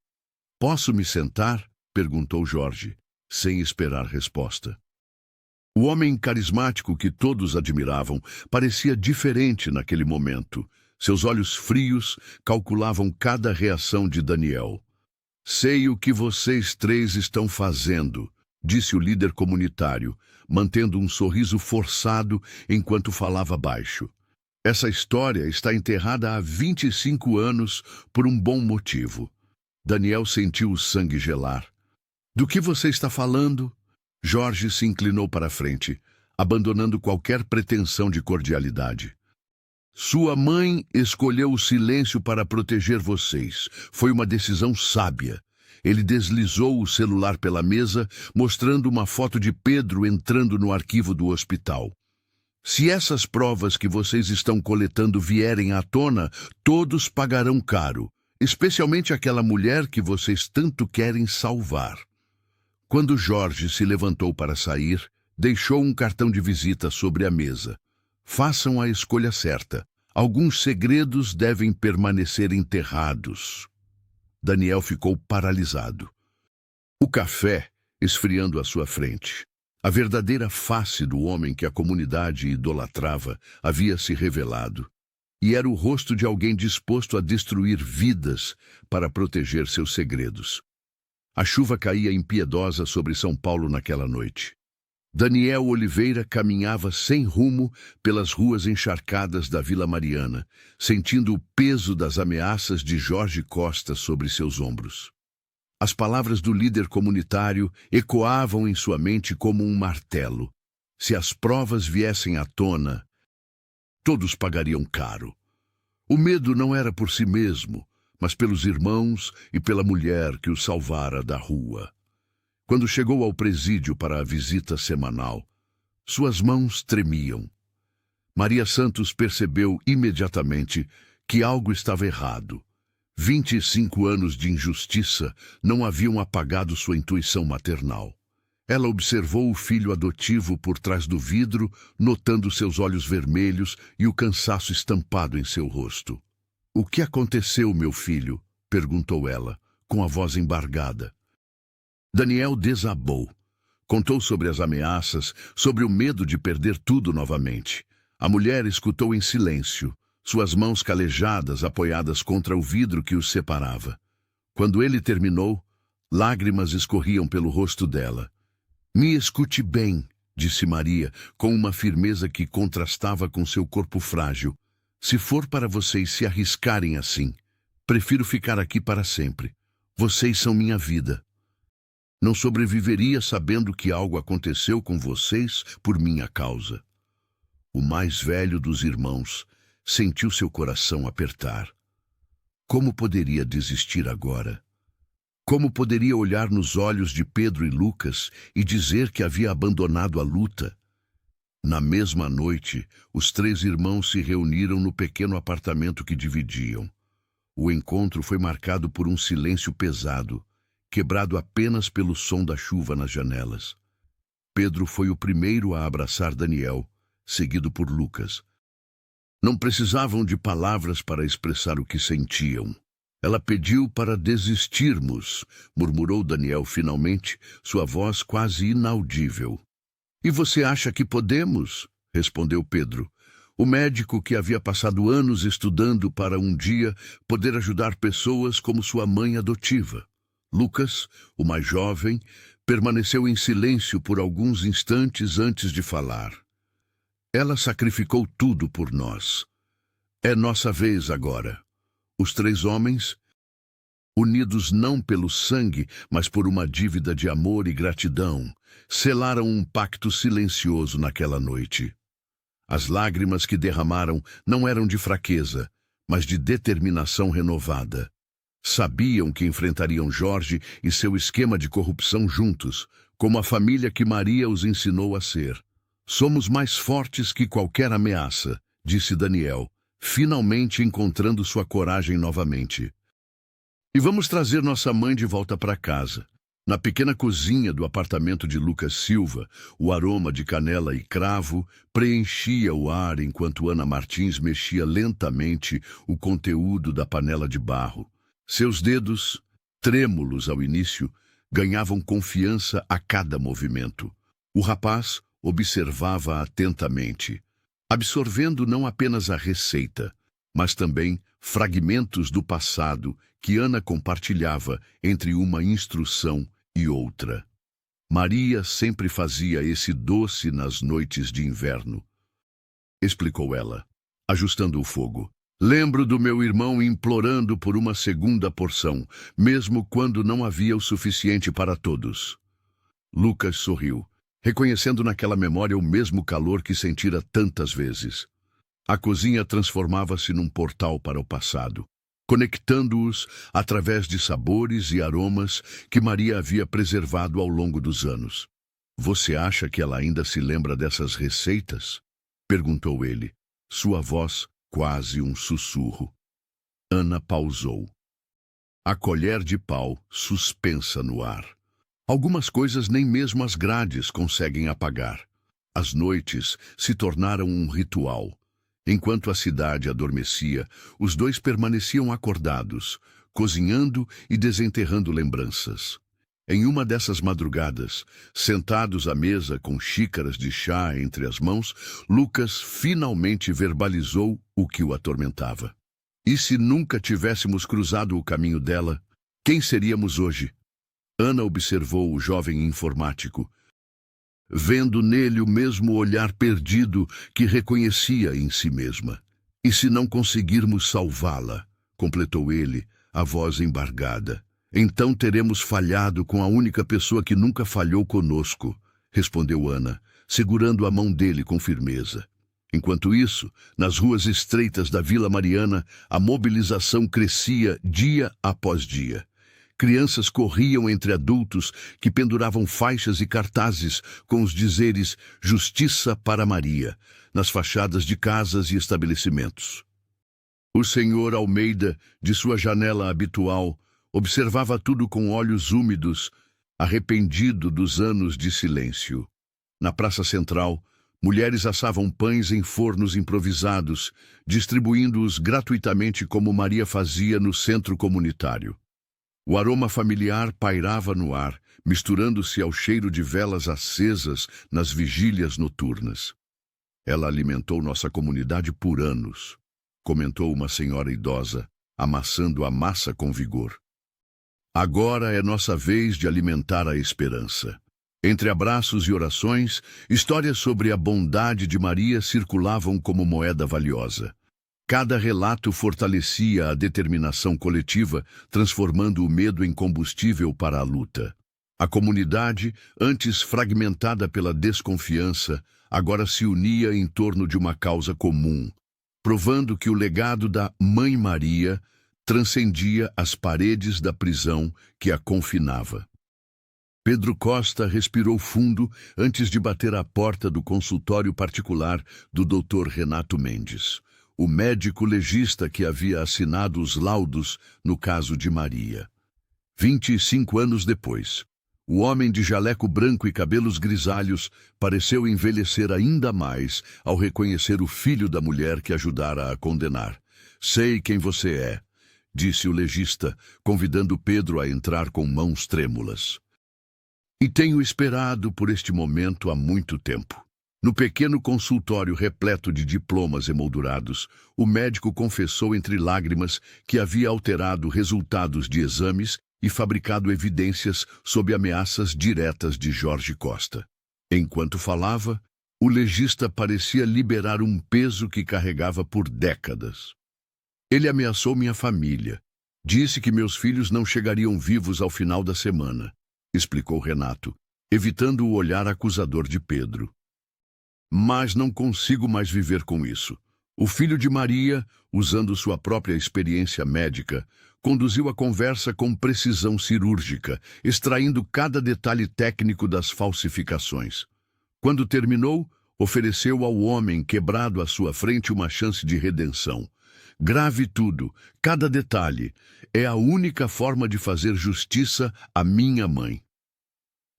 "Posso me sentar?", perguntou Jorge, sem esperar resposta. O homem carismático que todos admiravam parecia diferente naquele momento. Seus olhos frios calculavam cada reação de Daniel. "Sei o que vocês 3 estão fazendo", disse o líder comunitário, mantendo um sorriso forçado enquanto falava baixo. "Essa história está enterrada há 25 anos por um bom motivo." Daniel sentiu o sangue gelar. "Do que você está falando?" Jorge se inclinou para a frente, abandonando qualquer pretensão de cordialidade. "Sua mãe escolheu o silêncio para proteger vocês. Foi uma decisão sábia." Ele deslizou o celular pela mesa, mostrando uma foto de Pedro entrando no arquivo do hospital. "Se essas provas que vocês estão coletando vierem à tona, todos pagarão caro, especialmente aquela mulher que vocês tanto querem salvar." Quando Jorge se levantou para sair, deixou um cartão de visita sobre a mesa. "Façam a escolha certa. Alguns segredos devem permanecer enterrados." Daniel ficou paralisado. O café esfriando à sua frente. A verdadeira face do homem que a comunidade idolatrava havia se revelado, e era o rosto de alguém disposto a destruir vidas para proteger seus segredos. A chuva caía impiedosa sobre São Paulo naquela noite. Daniel Oliveira caminhava sem rumo pelas ruas encharcadas da Vila Mariana, sentindo o peso das ameaças de Jorge Costa sobre seus ombros. As palavras do líder comunitário ecoavam em sua mente como um martelo. Se as provas viessem à tona, todos pagariam caro. O medo não era por si mesmo, mas pelos irmãos e pela mulher que o salvara da rua. Quando chegou ao presídio para a visita semanal, suas mãos tremiam. Maria Santos percebeu imediatamente que algo estava errado. 25 anos de injustiça não haviam apagado sua intuição maternal. Ela observou o filho adotivo por trás do vidro, notando seus olhos vermelhos e o cansaço estampado em seu rosto. "O que aconteceu, meu filho?" perguntou ela, com a voz embargada. Daniel desabou. Contou sobre as ameaças, sobre o medo de perder tudo novamente. A mulher escutou em silêncio, suas mãos calejadas apoiadas contra o vidro que os separava. Quando ele terminou, lágrimas escorriam pelo rosto dela. "Me escute bem", disse Maria, com uma firmeza que contrastava com seu corpo frágil. "Se for para vocês se arriscarem assim, prefiro ficar aqui para sempre. Vocês são minha vida. Não sobreviveria sabendo que algo aconteceu com vocês por minha causa." O mais velho dos irmãos sentiu seu coração apertar. Como poderia desistir agora? Como poderia olhar nos olhos de Pedro e Lucas e dizer que havia abandonado a luta? Na mesma noite, os 3 irmãos se reuniram no pequeno apartamento que dividiam. O encontro foi marcado por um silêncio pesado, quebrado apenas pelo som da chuva nas janelas. Pedro foi o primeiro a abraçar Daniel, seguido por Lucas. Não precisavam de palavras para expressar o que sentiam. "Ela pediu para desistirmos", murmurou Daniel finalmente, sua voz quase inaudível. "E você acha que podemos?" respondeu Pedro. O médico que havia passado anos estudando para um dia poder ajudar pessoas como sua mãe adotiva. Lucas, o mais jovem, permaneceu em silêncio por alguns instantes antes de falar. "Ela sacrificou tudo por nós. É nossa vez agora." Os 3 homens, unidos não pelo sangue, mas por uma dívida de amor e gratidão, selaram um pacto silencioso naquela noite. As lágrimas que derramaram não eram de fraqueza, mas de determinação renovada. Sabiam que enfrentariam Jorge e seu esquema de corrupção juntos, como a família que Maria os ensinou a ser. "Somos mais fortes que qualquer ameaça", disse Daniel, finalmente encontrando sua coragem novamente. "E vamos trazer nossa mãe de volta para casa." Na pequena cozinha do apartamento de Lucas Silva, o aroma de canela e cravo preenchia o ar enquanto Ana Martins mexia lentamente o conteúdo da panela de barro. Seus dedos, trêmulos ao início, ganhavam confiança a cada movimento. O rapaz observava atentamente, absorvendo não apenas a receita, mas também fragmentos do passado que Ana compartilhava entre uma instrução e outra. "Maria sempre fazia esse doce nas noites de inverno", explicou ela, ajustando o fogo. "Lembro do meu irmão implorando por uma segunda porção, mesmo quando não havia o suficiente para todos." Lucas sorriu, reconhecendo naquela memória o mesmo calor que sentira tantas vezes. A cozinha transformava-se num portal para o passado, conectando-os através de sabores e aromas que Maria havia preservado ao longo dos anos. "Você acha que ela ainda se lembra dessas receitas?" perguntou ele, sua voz quase um sussurro. Ana pausou. A colher de pau suspensa no ar. Algumas coisas nem mesmo as grades conseguem apagar. As noites se tornaram um ritual. Enquanto a cidade adormecia, os 2 permaneciam acordados, cozinhando e desenterrando lembranças. Em uma dessas madrugadas, sentados à mesa com xícaras de chá entre as mãos, Lucas finalmente verbalizou o que o atormentava. E se nunca tivéssemos cruzado o caminho dela, quem seríamos hoje? Ana observou o jovem informático, vendo nele o mesmo olhar perdido que reconhecia em si mesma. E se não conseguirmos salvá-la, completou ele, a voz embargada, então teremos falhado com a única pessoa que nunca falhou conosco, respondeu Ana, segurando a mão dele com firmeza. Enquanto isso, nas ruas estreitas da Vila Mariana, a mobilização crescia dia após dia. Crianças corriam entre adultos que penduravam faixas e cartazes com os dizeres Justiça para Maria, nas fachadas de casas e estabelecimentos. O senhor Almeida, de sua janela habitual, observava tudo com olhos úmidos, arrependido dos anos de silêncio. Na praça central, mulheres assavam pães em fornos improvisados, distribuindo-os gratuitamente como Maria fazia no centro comunitário. O aroma familiar pairava no ar, misturando-se ao cheiro de velas acesas nas vigílias noturnas. Ela alimentou nossa comunidade por anos, comentou uma senhora idosa, amassando a massa com vigor. Agora é nossa vez de alimentar a esperança. Entre abraços e orações, histórias sobre a bondade de Maria circulavam como moeda valiosa. Cada relato fortalecia a determinação coletiva, transformando o medo em combustível para a luta. A comunidade, antes fragmentada pela desconfiança, agora se unia em torno de uma causa comum, provando que o legado da Mãe Maria transcendia as paredes da prisão que a confinava. Pedro Costa respirou fundo antes de bater à porta do consultório particular do Dr. Renato Mendes, o médico legista que havia assinado os laudos no caso de Maria. 25 anos depois, o homem de jaleco branco e cabelos grisalhos pareceu envelhecer ainda mais ao reconhecer o filho da mulher que ajudara a condenar. Sei quem você é, disse o legista, convidando Pedro a entrar com mãos trêmulas. E tenho esperado por este momento há muito tempo. No pequeno consultório repleto de diplomas emoldurados, o médico confessou entre lágrimas que havia alterado resultados de exames e fabricado evidências sob ameaças diretas de Jorge Costa. Enquanto falava, o legista parecia liberar um peso que carregava por décadas. Ele ameaçou minha família. Disse que meus filhos não chegariam vivos ao final da semana, explicou Renato, evitando o olhar acusador de Pedro. Mas não consigo mais viver com isso. O filho de Maria, usando sua própria experiência médica, conduziu a conversa com precisão cirúrgica, extraindo cada detalhe técnico das falsificações. Quando terminou, ofereceu ao homem quebrado à sua frente uma chance de redenção. Grave tudo, cada detalhe. É a única forma de fazer justiça à minha mãe.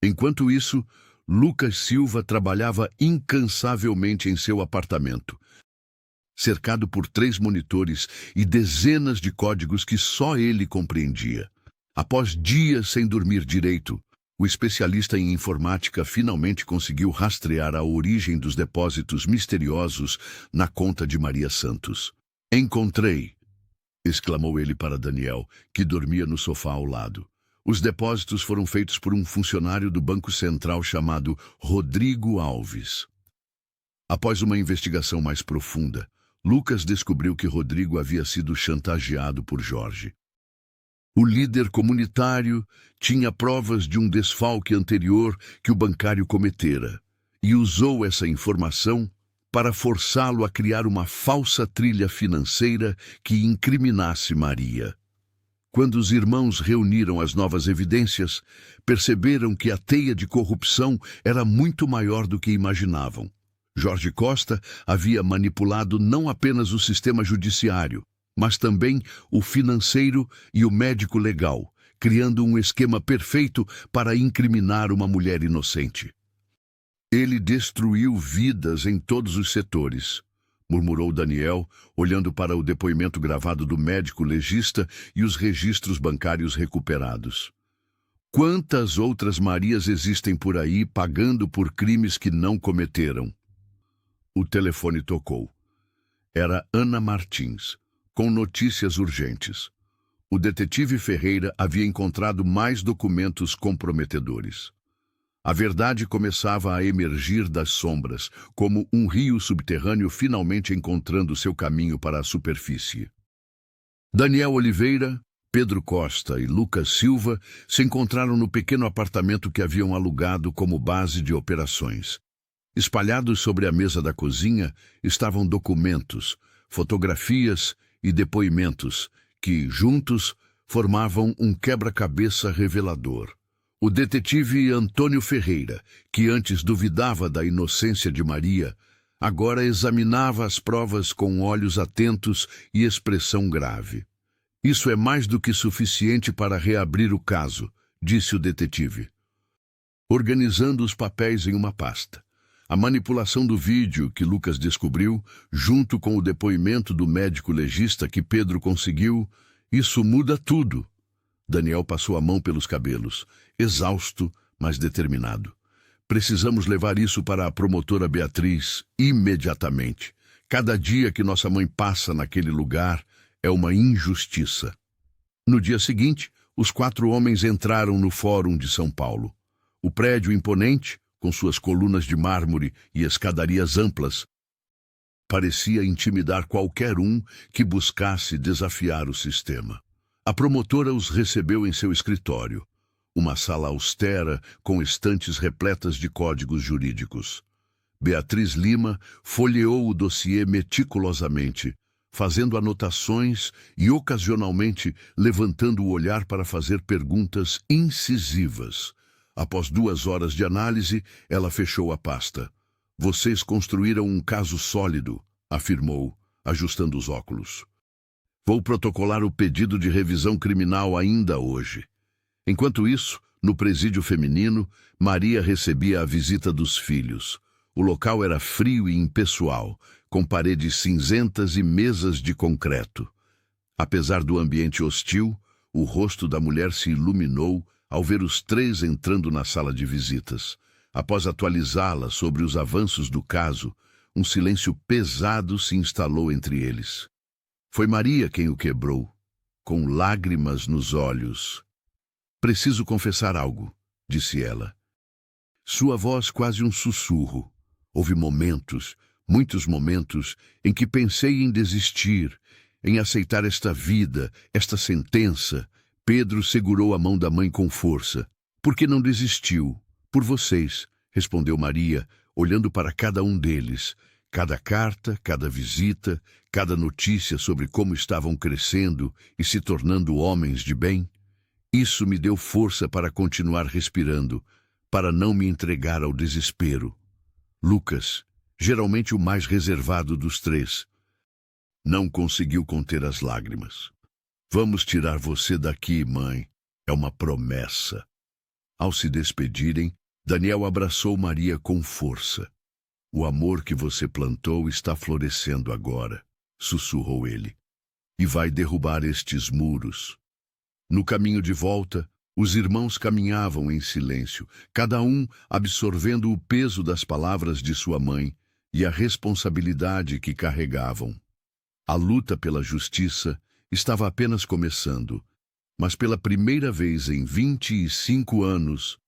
Enquanto isso, Lucas Silva trabalhava incansavelmente em seu apartamento, cercado por 3 monitores e dezenas de códigos que só ele compreendia. Após dias sem dormir direito, o especialista em informática finalmente conseguiu rastrear a origem dos depósitos misteriosos na conta de Maria Santos. Encontrei! Exclamou ele para Daniel, que dormia no sofá ao lado. Os depósitos foram feitos por um funcionário do Banco Central chamado Rodrigo Alves. Após uma investigação mais profunda, Lucas descobriu que Rodrigo havia sido chantageado por Jorge. O líder comunitário tinha provas de um desfalque anterior que o bancário cometera e usou essa informação para forçá-lo a criar uma falsa trilha financeira que incriminasse Maria. Quando os irmãos reuniram as novas evidências, perceberam que a teia de corrupção era muito maior do que imaginavam. Jorge Costa havia manipulado não apenas o sistema judiciário, mas também o financeiro e o médico legal, criando um esquema perfeito para incriminar uma mulher inocente. Ele destruiu vidas em todos os setores, murmurou Daniel, olhando para o depoimento gravado do médico legista e os registros bancários recuperados. Quantas outras Marias existem por aí pagando por crimes que não cometeram? O telefone tocou. Era Ana Martins, com notícias urgentes. O detetive Ferreira havia encontrado mais documentos comprometedores. A verdade começava a emergir das sombras, como um rio subterrâneo finalmente encontrando seu caminho para a superfície. Daniel Oliveira, Pedro Costa e Lucas Silva se encontraram no pequeno apartamento que haviam alugado como base de operações. Espalhados sobre a mesa da cozinha estavam documentos, fotografias e depoimentos que, juntos, formavam um quebra-cabeça revelador. O detetive Antônio Ferreira, que antes duvidava da inocência de Maria, agora examinava as provas com olhos atentos e expressão grave. Isso é mais do que suficiente para reabrir o caso, disse o detetive, organizando os papéis em uma pasta. A manipulação do vídeo que Lucas descobriu, junto com o depoimento do médico legista que Pedro conseguiu, isso muda tudo. Daniel passou a mão pelos cabelos, exausto, mas determinado. Precisamos levar isso para a promotora Beatriz imediatamente. Cada dia que nossa mãe passa naquele lugar é uma injustiça. No dia seguinte, os 4 homens entraram no Fórum de São Paulo. O prédio imponente, com suas colunas de mármore e escadarias amplas, parecia intimidar qualquer um que buscasse desafiar o sistema. A promotora os recebeu em seu escritório, uma sala austera com estantes repletas de códigos jurídicos. Beatriz Lima folheou o dossiê meticulosamente, fazendo anotações e ocasionalmente levantando o olhar para fazer perguntas incisivas. Após 2 horas de análise, ela fechou a pasta. Vocês construíram um caso sólido, afirmou, ajustando os óculos. Vou protocolar o pedido de revisão criminal ainda hoje. Enquanto isso, no presídio feminino, Maria recebia a visita dos filhos. O local era frio e impessoal, com paredes cinzentas e mesas de concreto. Apesar do ambiente hostil, o rosto da mulher se iluminou ao ver os 3 entrando na sala de visitas. Após atualizá-la sobre os avanços do caso, um silêncio pesado se instalou entre eles. Foi Maria quem o quebrou, com lágrimas nos olhos. Preciso confessar algo, disse ela. Sua voz quase um sussurro. Houve momentos, muitos momentos, em que pensei em desistir, em aceitar esta vida, esta sentença. Pedro segurou a mão da mãe com força. Por que não desistiu? Por vocês, respondeu Maria, olhando para cada um deles. Cada carta, cada visita, cada notícia sobre como estavam crescendo e se tornando homens de bem. Isso me deu força para continuar respirando, para não me entregar ao desespero. Lucas, geralmente o mais reservado dos 3, não conseguiu conter as lágrimas. Vamos tirar você daqui, mãe. É uma promessa. Ao se despedirem, Daniel abraçou Maria com força. O amor que você plantou está florescendo agora, sussurrou ele, e vai derrubar estes muros. No caminho de volta, os irmãos caminhavam em silêncio, cada um absorvendo o peso das palavras de sua mãe e a responsabilidade que carregavam. A luta pela justiça estava apenas começando, mas pela primeira vez em 25 anos,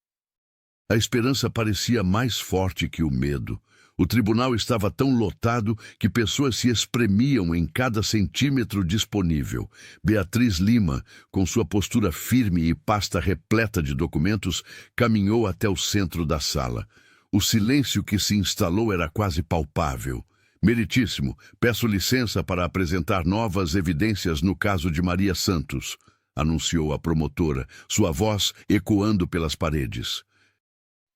a esperança parecia mais forte que o medo. O tribunal estava tão lotado que pessoas se espremiam em cada centímetro disponível. Beatriz Lima, com sua postura firme e pasta repleta de documentos, caminhou até o centro da sala. O silêncio que se instalou era quase palpável. Meritíssimo, peço licença para apresentar novas evidências no caso de Maria Santos, anunciou a promotora, sua voz ecoando pelas paredes.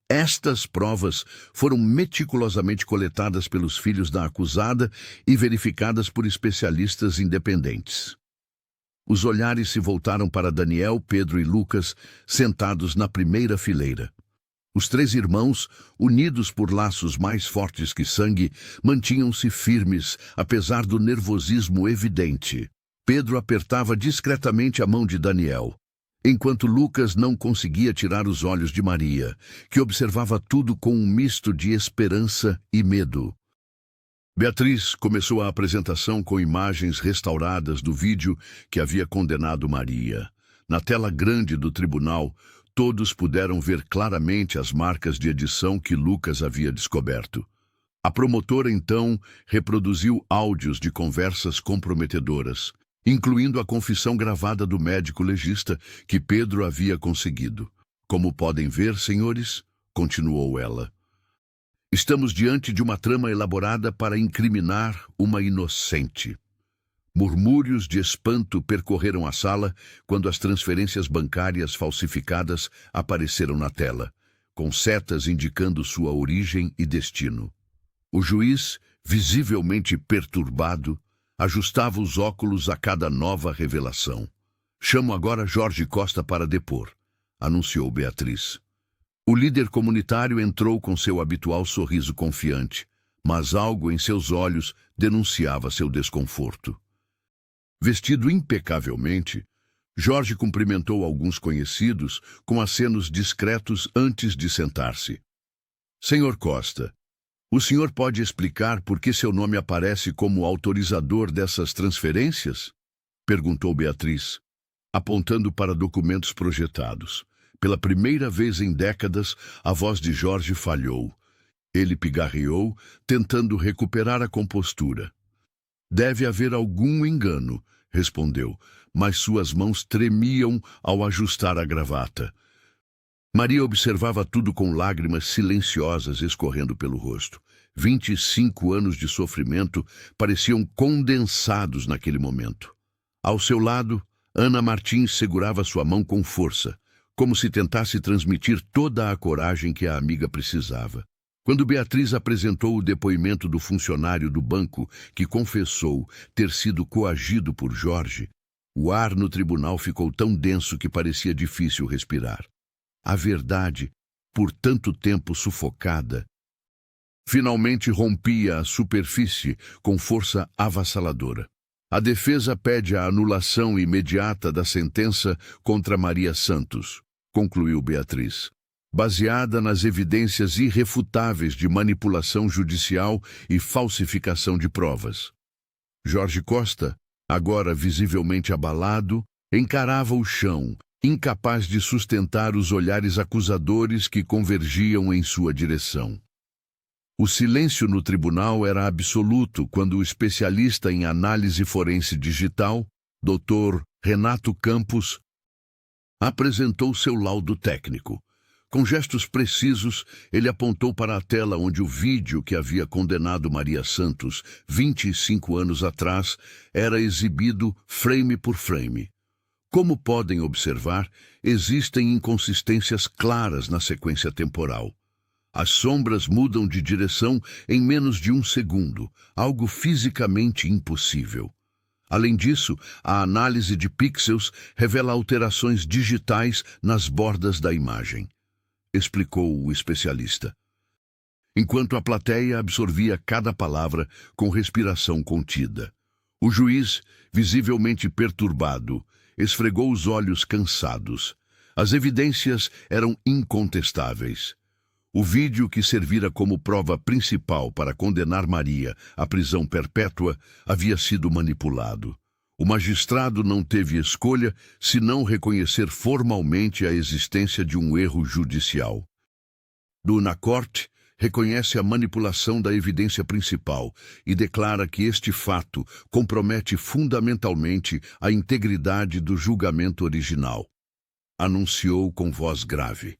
Estas provas foram meticulosamente coletadas pelos filhos da acusada e verificadas por especialistas independentes. Os olhares se voltaram para Daniel, Pedro e Lucas, sentados na primeira fileira. Os 3 irmãos, unidos por laços mais fortes que sangue, mantinham-se firmes, apesar do nervosismo evidente. Pedro apertava discretamente a mão de Daniel. enquanto Lucas não conseguia tirar os olhos de Maria, que observava tudo com um misto de esperança e medo. Beatriz começou a apresentação com imagens restauradas do vídeo que havia condenado Maria. Na tela grande do tribunal, todos puderam ver claramente as marcas de edição que Lucas havia descoberto. A promotora, então, reproduziu áudios de conversas comprometedoras, incluindo a confissão gravada do médico legista que Pedro havia conseguido. Como podem ver, senhores, continuou ela, estamos diante de uma trama elaborada para incriminar uma inocente. Murmúrios de espanto percorreram a sala quando as transferências bancárias falsificadas apareceram na tela, com setas indicando sua origem e destino. O juiz, visivelmente perturbado, ajustava os óculos a cada nova revelação. Chamo agora Jorge Costa para depor, anunciou Beatriz. O líder comunitário entrou com seu habitual sorriso confiante, mas algo em seus olhos denunciava seu desconforto. Vestido impecavelmente, Jorge cumprimentou alguns conhecidos com acenos discretos antes de sentar-se. Senhor Costa, o senhor pode explicar por que seu nome aparece como autorizador dessas transferências? Perguntou Beatriz, apontando para documentos projetados. Pela primeira vez em décadas, a voz de Jorge falhou. Ele pigarreou, tentando recuperar a compostura. Deve haver algum engano, respondeu, mas suas mãos tremiam ao ajustar a gravata. Maria observava tudo com lágrimas silenciosas escorrendo pelo rosto. 25 anos de sofrimento pareciam condensados naquele momento. Ao seu lado, Ana Martins segurava sua mão com força, como se tentasse transmitir toda a coragem que a amiga precisava. Quando Beatriz apresentou o depoimento do funcionário do banco que confessou ter sido coagido por Jorge, o ar no tribunal ficou tão denso que parecia difícil respirar. A verdade, por tanto tempo sufocada, finalmente rompia a superfície com força avassaladora. A defesa pede a anulação imediata da sentença contra Maria Santos, concluiu Beatriz, baseada nas evidências irrefutáveis de manipulação judicial e falsificação de provas. Jorge Costa, agora visivelmente abalado, encarava o chão, incapaz de sustentar os olhares acusadores que convergiam em sua direção. O silêncio no tribunal era absoluto quando o especialista em análise forense digital, Dr. Renato Campos, apresentou seu laudo técnico. Com gestos precisos, ele apontou para a tela onde o vídeo que havia condenado Maria Santos 25 anos atrás era exibido frame por frame. Como podem observar, existem inconsistências claras na sequência temporal. As sombras mudam de direção em menos de um segundo, algo fisicamente impossível. Além disso, a análise de pixels revela alterações digitais nas bordas da imagem, explicou o especialista, enquanto a plateia absorvia cada palavra com respiração contida. O juiz, visivelmente perturbado, esfregou os olhos cansados. As evidências eram incontestáveis. O vídeo que servira como prova principal para condenar Maria à prisão perpétua havia sido manipulado. O magistrado não teve escolha senão reconhecer formalmente a existência de um erro judicial. Na corte, reconhece a manipulação da evidência principal e declara que este fato compromete fundamentalmente a integridade do julgamento original. Anunciou com voz grave.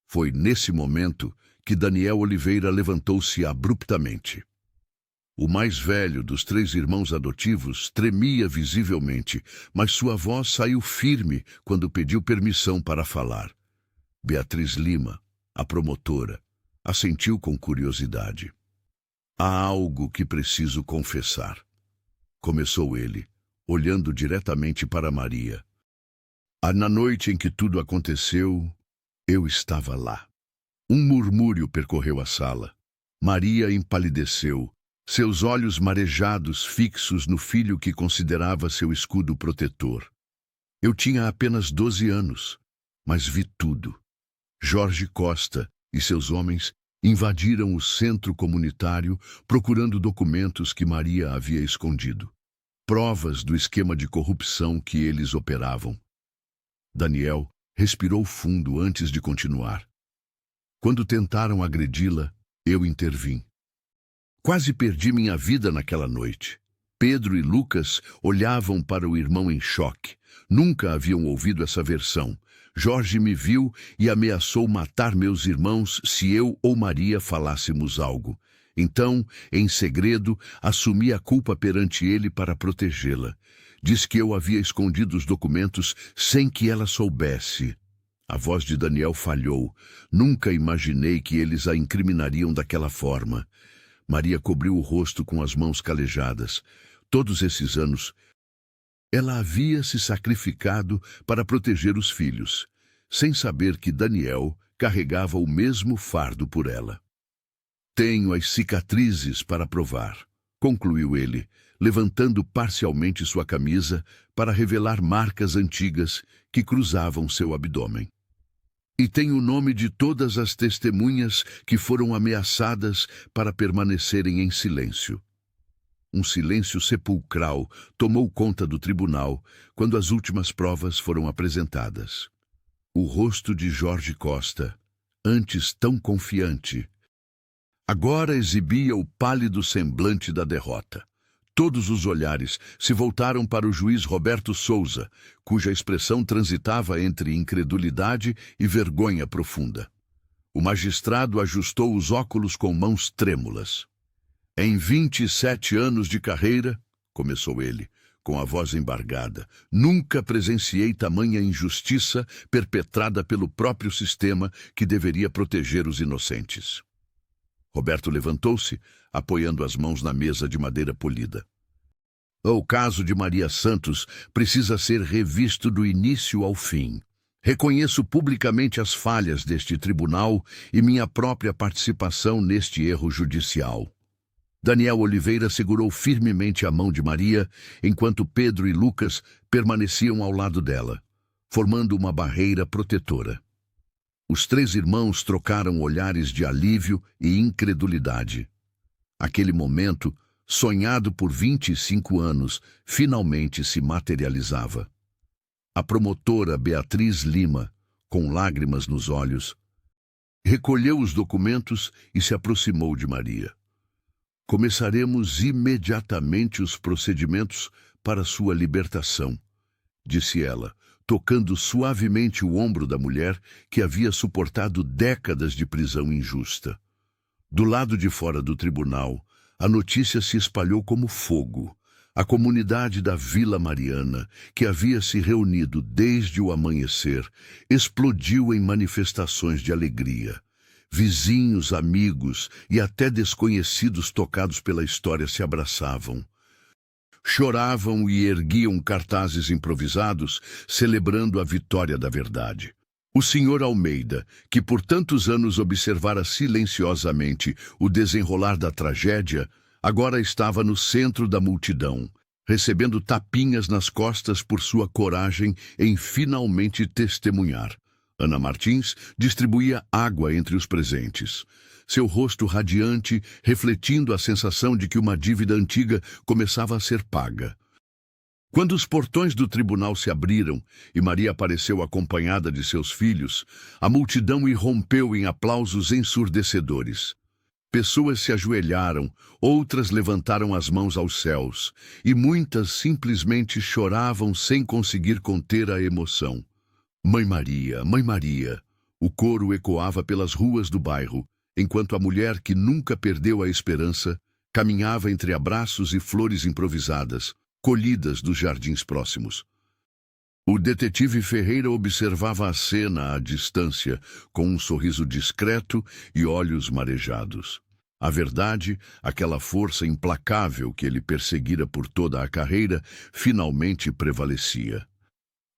Foi nesse momento que Daniel Oliveira levantou-se abruptamente. O mais velho dos 3 irmãos adotivos tremia visivelmente, mas sua voz saiu firme quando pediu permissão para falar. Beatriz Lima, a promotora, assentiu com curiosidade. Há algo que preciso confessar, começou ele, olhando diretamente para Maria. Na noite em que tudo aconteceu, eu estava lá. Um murmúrio percorreu a sala. Maria empalideceu, seus olhos marejados fixos no filho que considerava seu escudo protetor. Eu tinha apenas 12 anos, mas vi tudo. Jorge Costa e seus homens invadiram o centro comunitário procurando documentos que Maria havia escondido. Provas do esquema de corrupção que eles operavam. Daniel respirou fundo antes de continuar. Quando tentaram agredi-la, eu intervim. Quase perdi minha vida naquela noite. Pedro e Lucas olhavam para o irmão em choque. Nunca haviam ouvido essa versão. Jorge me viu e ameaçou matar meus irmãos se eu ou Maria falássemos algo. Então, em segredo, assumi a culpa perante ele para protegê-la. Diz que eu havia escondido os documentos sem que ela soubesse. A voz de Daniel falhou. Nunca imaginei que eles a incriminariam daquela forma. Maria cobriu o rosto com as mãos calejadas. Todos esses anos, ela havia se sacrificado para proteger os filhos, sem saber que Daniel carregava o mesmo fardo por ela. Tenho as cicatrizes para provar, concluiu ele, levantando parcialmente sua camisa para revelar marcas antigas que cruzavam seu abdômen. E tenho o nome de todas as testemunhas que foram ameaçadas para permanecerem em silêncio. Um silêncio sepulcral tomou conta do tribunal quando as últimas provas foram apresentadas. O rosto de Jorge Costa, antes tão confiante, agora exibia o pálido semblante da derrota. Todos os olhares se voltaram para o juiz Roberto Souza, cuja expressão transitava entre incredulidade e vergonha profunda. O magistrado ajustou os óculos com mãos trêmulas. Em 27 anos de carreira, começou ele, com a voz embargada, nunca presenciei tamanha injustiça perpetrada pelo próprio sistema que deveria proteger os inocentes. Roberto levantou-se, apoiando as mãos na mesa de madeira polida. O caso de Maria Santos precisa ser revisto do início ao fim. Reconheço publicamente as falhas deste tribunal e minha própria participação neste erro judicial. Daniel Oliveira segurou firmemente a mão de Maria, enquanto Pedro e Lucas permaneciam ao lado dela, formando uma barreira protetora. Os três irmãos trocaram olhares de alívio e incredulidade. Aquele momento, sonhado por 25 anos, finalmente se materializava. A promotora Beatriz Lima, com lágrimas nos olhos, recolheu os documentos e se aproximou de Maria. Começaremos imediatamente os procedimentos para sua libertação, disse ela, tocando suavemente o ombro da mulher que havia suportado décadas de prisão injusta. Do lado de fora do tribunal, a notícia se espalhou como fogo. A comunidade da Vila Mariana, que havia se reunido desde o amanhecer, explodiu em manifestações de alegria. Vizinhos, amigos e até desconhecidos tocados pela história se abraçavam. Choravam e erguiam cartazes improvisados, celebrando a vitória da verdade. O Sr. Almeida, que por tantos anos observara silenciosamente o desenrolar da tragédia, agora estava no centro da multidão, recebendo tapinhas nas costas por sua coragem em finalmente testemunhar. Ana Martins distribuía água entre os presentes. Seu rosto radiante, refletindo a sensação de que uma dívida antiga começava a ser paga. Quando os portões do tribunal se abriram e Maria apareceu acompanhada de seus filhos, a multidão irrompeu em aplausos ensurdecedores. Pessoas se ajoelharam, outras levantaram as mãos aos céus, e muitas simplesmente choravam sem conseguir conter a emoção. Mãe Maria, Mãe Maria! O coro ecoava pelas ruas do bairro, enquanto a mulher que nunca perdeu a esperança caminhava entre abraços e flores improvisadas, colhidas dos jardins próximos. O detetive Ferreira observava a cena à distância, com um sorriso discreto e olhos marejados. A verdade, aquela força implacável que ele perseguira por toda a carreira, finalmente prevalecia.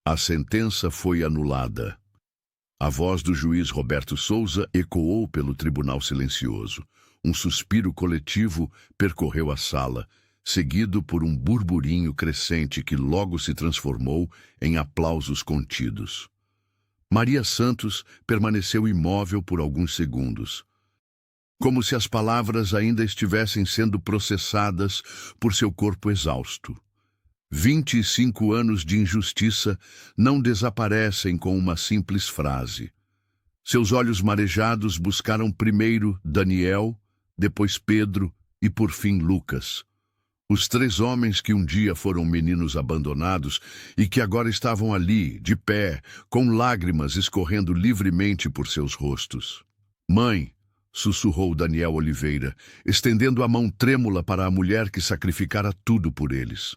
A sentença foi anulada. A voz do juiz Roberto Souza ecoou pelo tribunal silencioso. Um suspiro coletivo percorreu a sala, seguido por um burburinho crescente que logo se transformou em aplausos contidos. Maria Santos permaneceu imóvel por alguns segundos, como se as palavras ainda estivessem sendo processadas por seu corpo exausto. 25 anos de injustiça não desaparecem com uma simples frase. Seus olhos marejados buscaram primeiro Daniel, depois Pedro e por fim Lucas. Os 3 homens que um dia foram meninos abandonados e que agora estavam ali, de pé, com lágrimas escorrendo livremente por seus rostos. "Mãe", sussurrou Daniel Oliveira, estendendo a mão trêmula para a mulher que sacrificara tudo por eles.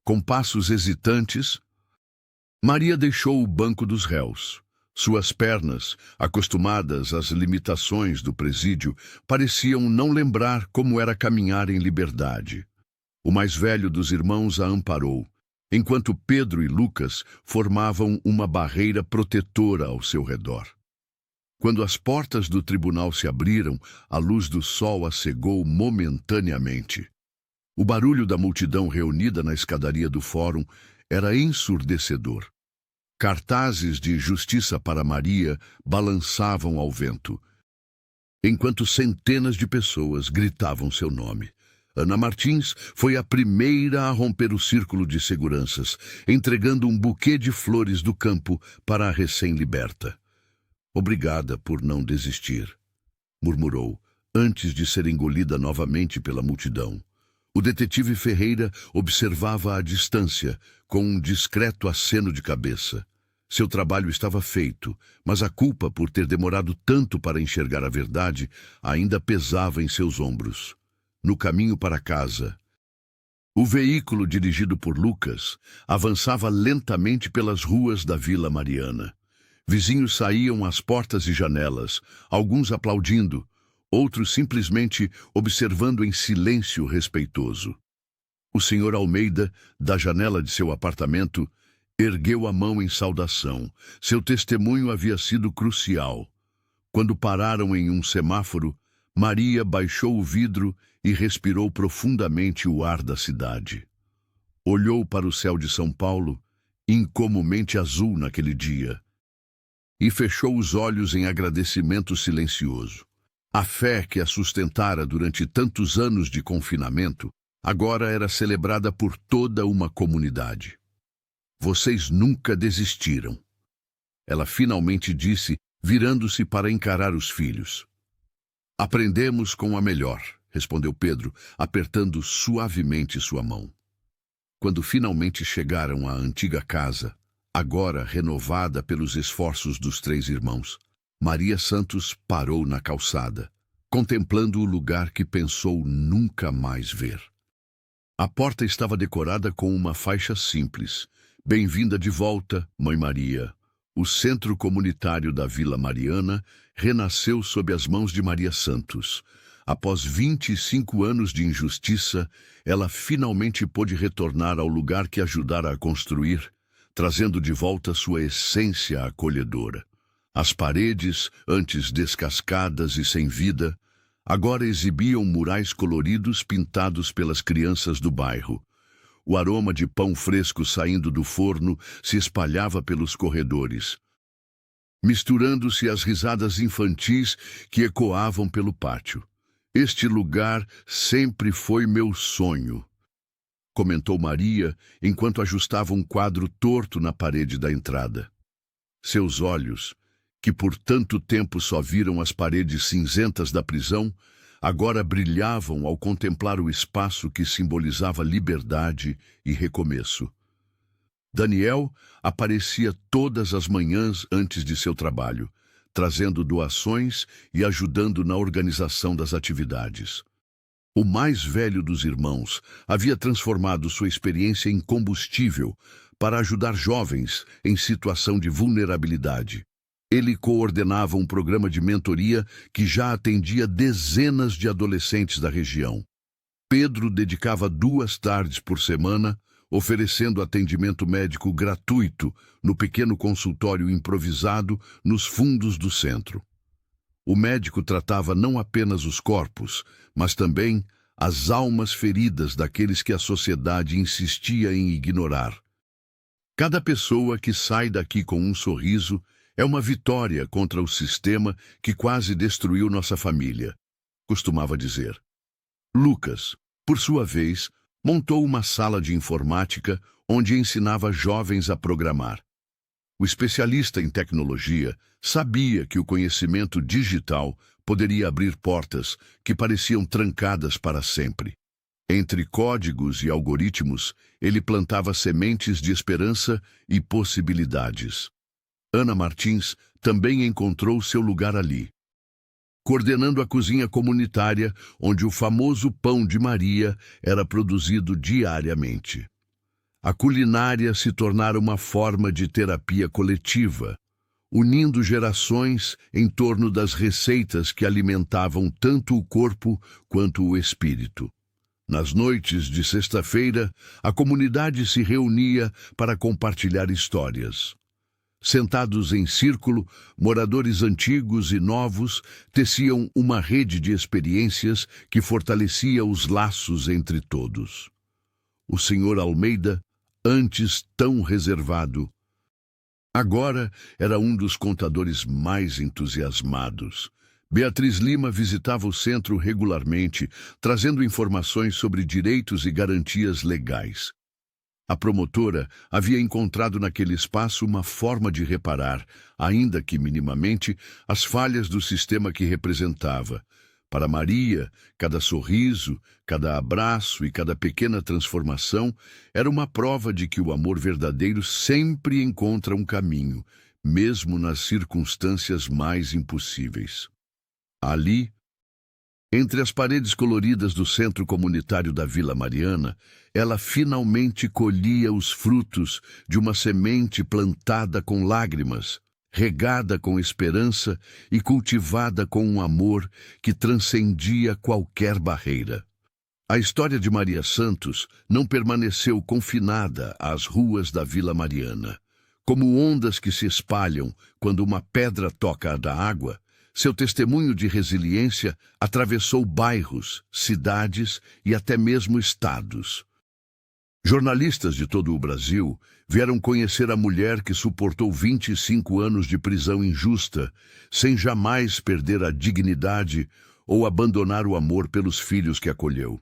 Com passos hesitantes, Maria deixou o banco dos réus. Suas pernas, acostumadas às limitações do presídio, pareciam não lembrar como era caminhar em liberdade. O mais velho dos irmãos a amparou, enquanto Pedro e Lucas formavam uma barreira protetora ao seu redor. Quando as portas do tribunal se abriram, a luz do sol a cegou momentaneamente. O barulho da multidão reunida na escadaria do fórum era ensurdecedor. Cartazes de justiça para Maria balançavam ao vento, enquanto centenas de pessoas gritavam seu nome. Ana Martins foi a primeira a romper o círculo de seguranças, entregando um buquê de flores do campo para a recém-liberta. "Obrigada por não desistir", murmurou, antes de ser engolida novamente pela multidão. O detetive Ferreira observava à distância, com um discreto aceno de cabeça. Seu trabalho estava feito, mas a culpa por ter demorado tanto para enxergar a verdade ainda pesava em seus ombros. No caminho para casa, o veículo dirigido por Lucas avançava lentamente pelas ruas da Vila Mariana. Vizinhos saíam às portas e janelas, alguns aplaudindo, outros simplesmente observando em silêncio respeitoso. O senhor Almeida, da janela de seu apartamento, ergueu a mão em saudação. Seu testemunho havia sido crucial. Quando pararam em um semáforo, Maria baixou o vidro e respirou profundamente o ar da cidade. Olhou para o céu de São Paulo, incomumente azul naquele dia, e fechou os olhos em agradecimento silencioso. A fé que a sustentara durante tantos anos de confinamento agora era celebrada por toda uma comunidade. "Vocês nunca desistiram", ela finalmente disse, virando-se para encarar os filhos. "Aprendemos com a melhor", respondeu Pedro, apertando suavemente sua mão. Quando finalmente chegaram à antiga casa, agora renovada pelos esforços dos 3 irmãos, Maria Santos parou na calçada, contemplando o lugar que pensou nunca mais ver. A porta estava decorada com uma faixa simples: "Bem-vinda de volta, Mãe Maria." O centro comunitário da Vila Mariana renasceu sob as mãos de Maria Santos. Após 25 anos de injustiça, ela finalmente pôde retornar ao lugar que ajudara a construir, trazendo de volta sua essência acolhedora. As paredes, antes descascadas e sem vida, agora exibiam murais coloridos pintados pelas crianças do bairro. O aroma de pão fresco saindo do forno se espalhava pelos corredores, misturando-se às risadas infantis que ecoavam pelo pátio. "Este lugar sempre foi meu sonho", comentou Maria, enquanto ajustava um quadro torto na parede da entrada. Seus olhos, que por tanto tempo só viram as paredes cinzentas da prisão, agora brilhavam ao contemplar o espaço que simbolizava liberdade e recomeço. Daniel aparecia todas as manhãs antes de seu trabalho, trazendo doações e ajudando na organização das atividades. O mais velho dos irmãos havia transformado sua experiência em combustível para ajudar jovens em situação de vulnerabilidade. Ele coordenava um programa de mentoria que já atendia dezenas de adolescentes da região. Pedro dedicava 2 tardes por semana, oferecendo atendimento médico gratuito no pequeno consultório improvisado nos fundos do centro. O médico tratava não apenas os corpos, mas também as almas feridas daqueles que a sociedade insistia em ignorar. Cada pessoa que sai daqui com um sorriso é uma vitória contra o sistema que quase destruiu nossa família, costumava dizer. Lucas, por sua vez, montou uma sala de informática onde ensinava jovens a programar. O especialista em tecnologia sabia que o conhecimento digital poderia abrir portas que pareciam trancadas para sempre. Entre códigos e algoritmos, ele plantava sementes de esperança e possibilidades. Ana Martins também encontrou seu lugar ali, coordenando a cozinha comunitária, onde o famoso pão de Maria era produzido diariamente. A culinária se tornara uma forma de terapia coletiva, unindo gerações em torno das receitas que alimentavam tanto o corpo quanto o espírito. Nas noites de sexta-feira, a comunidade se reunia para compartilhar histórias. Sentados em círculo, moradores antigos e novos teciam uma rede de experiências que fortalecia os laços entre todos. O Sr. Almeida, antes tão reservado, agora era um dos contadores mais entusiasmados. Beatriz Lima visitava o centro regularmente, trazendo informações sobre direitos e garantias legais. A promotora havia encontrado naquele espaço uma forma de reparar, ainda que minimamente, as falhas do sistema que representava. Para Maria, cada sorriso, cada abraço e cada pequena transformação era uma prova de que o amor verdadeiro sempre encontra um caminho, mesmo nas circunstâncias mais impossíveis. Ali, entre as paredes coloridas do centro comunitário da Vila Mariana, ela finalmente colhia os frutos de uma semente plantada com lágrimas, regada com esperança e cultivada com um amor que transcendia qualquer barreira. A história de Maria Santos não permaneceu confinada às ruas da Vila Mariana. Como ondas que se espalham quando uma pedra toca a da água, seu testemunho de resiliência atravessou bairros, cidades e até mesmo estados. Jornalistas de todo o Brasil vieram conhecer a mulher que suportou 25 anos de prisão injusta, sem jamais perder a dignidade ou abandonar o amor pelos filhos que acolheu.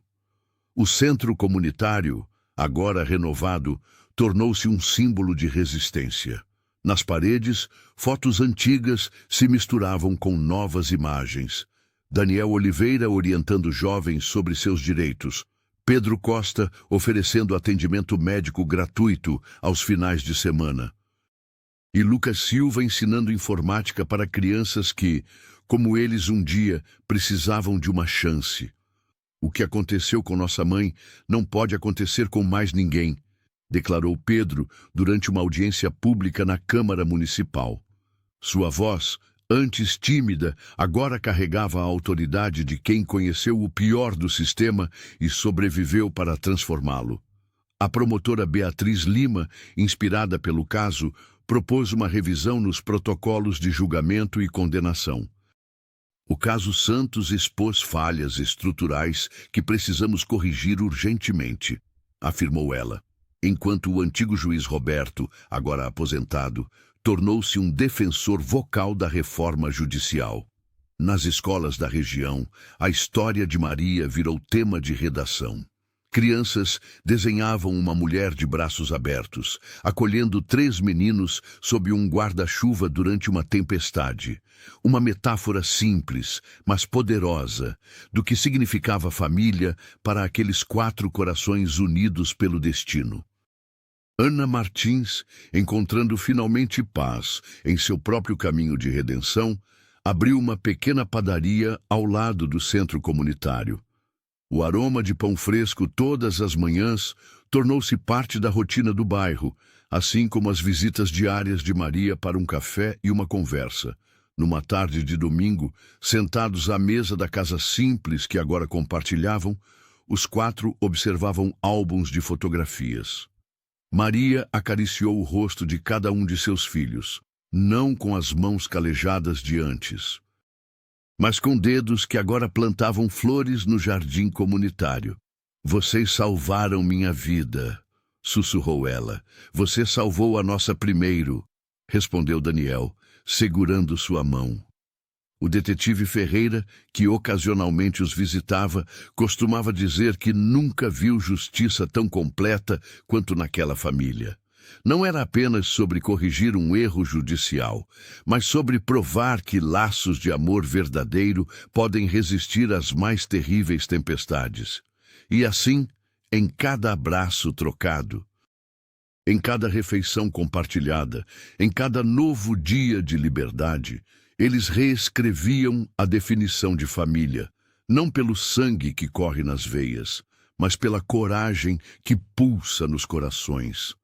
O centro comunitário, agora renovado, tornou-se um símbolo de resistência. Nas paredes, fotos antigas se misturavam com novas imagens. Daniel Oliveira orientando jovens sobre seus direitos. Pedro Costa oferecendo atendimento médico gratuito aos finais de semana. E Lucas Silva ensinando informática para crianças que, como eles um dia, precisavam de uma chance. O que aconteceu com nossa mãe não pode acontecer com mais ninguém, declarou Pedro durante uma audiência pública na Câmara Municipal. Sua voz, antes tímida, agora carregava a autoridade de quem conheceu o pior do sistema e sobreviveu para transformá-lo. A promotora Beatriz Lima, inspirada pelo caso, propôs uma revisão nos protocolos de julgamento e condenação. O caso Santos expôs falhas estruturais que precisamos corrigir urgentemente, afirmou ela, enquanto o antigo juiz Roberto, agora aposentado, tornou-se um defensor vocal da reforma judicial. Nas escolas da região, a história de Maria virou tema de redação. Crianças desenhavam uma mulher de braços abertos, acolhendo 3 meninos sob um guarda-chuva durante uma tempestade. Uma metáfora simples, mas poderosa, do que significava família para aqueles 4 corações unidos pelo destino. Ana Martins, encontrando finalmente paz em seu próprio caminho de redenção, abriu uma pequena padaria ao lado do centro comunitário. O aroma de pão fresco todas as manhãs tornou-se parte da rotina do bairro, assim como as visitas diárias de Maria para um café e uma conversa. Numa tarde de domingo, sentados à mesa da casa simples que agora compartilhavam, os 4 observavam álbuns de fotografias. Maria acariciou o rosto de cada um de seus filhos, não com as mãos calejadas de antes. mas com dedos que agora plantavam flores no jardim comunitário. Vocês salvaram minha vida, sussurrou ela. Você salvou a nossa primeiro, respondeu Daniel, segurando sua mão. O detetive Ferreira, que ocasionalmente os visitava, costumava dizer que nunca viu justiça tão completa quanto naquela família. Não era apenas sobre corrigir um erro judicial, mas sobre provar que laços de amor verdadeiro podem resistir às mais terríveis tempestades. E assim, em cada abraço trocado, em cada refeição compartilhada, em cada novo dia de liberdade, eles reescreviam a definição de família, não pelo sangue que corre nas veias, mas pela coragem que pulsa nos corações.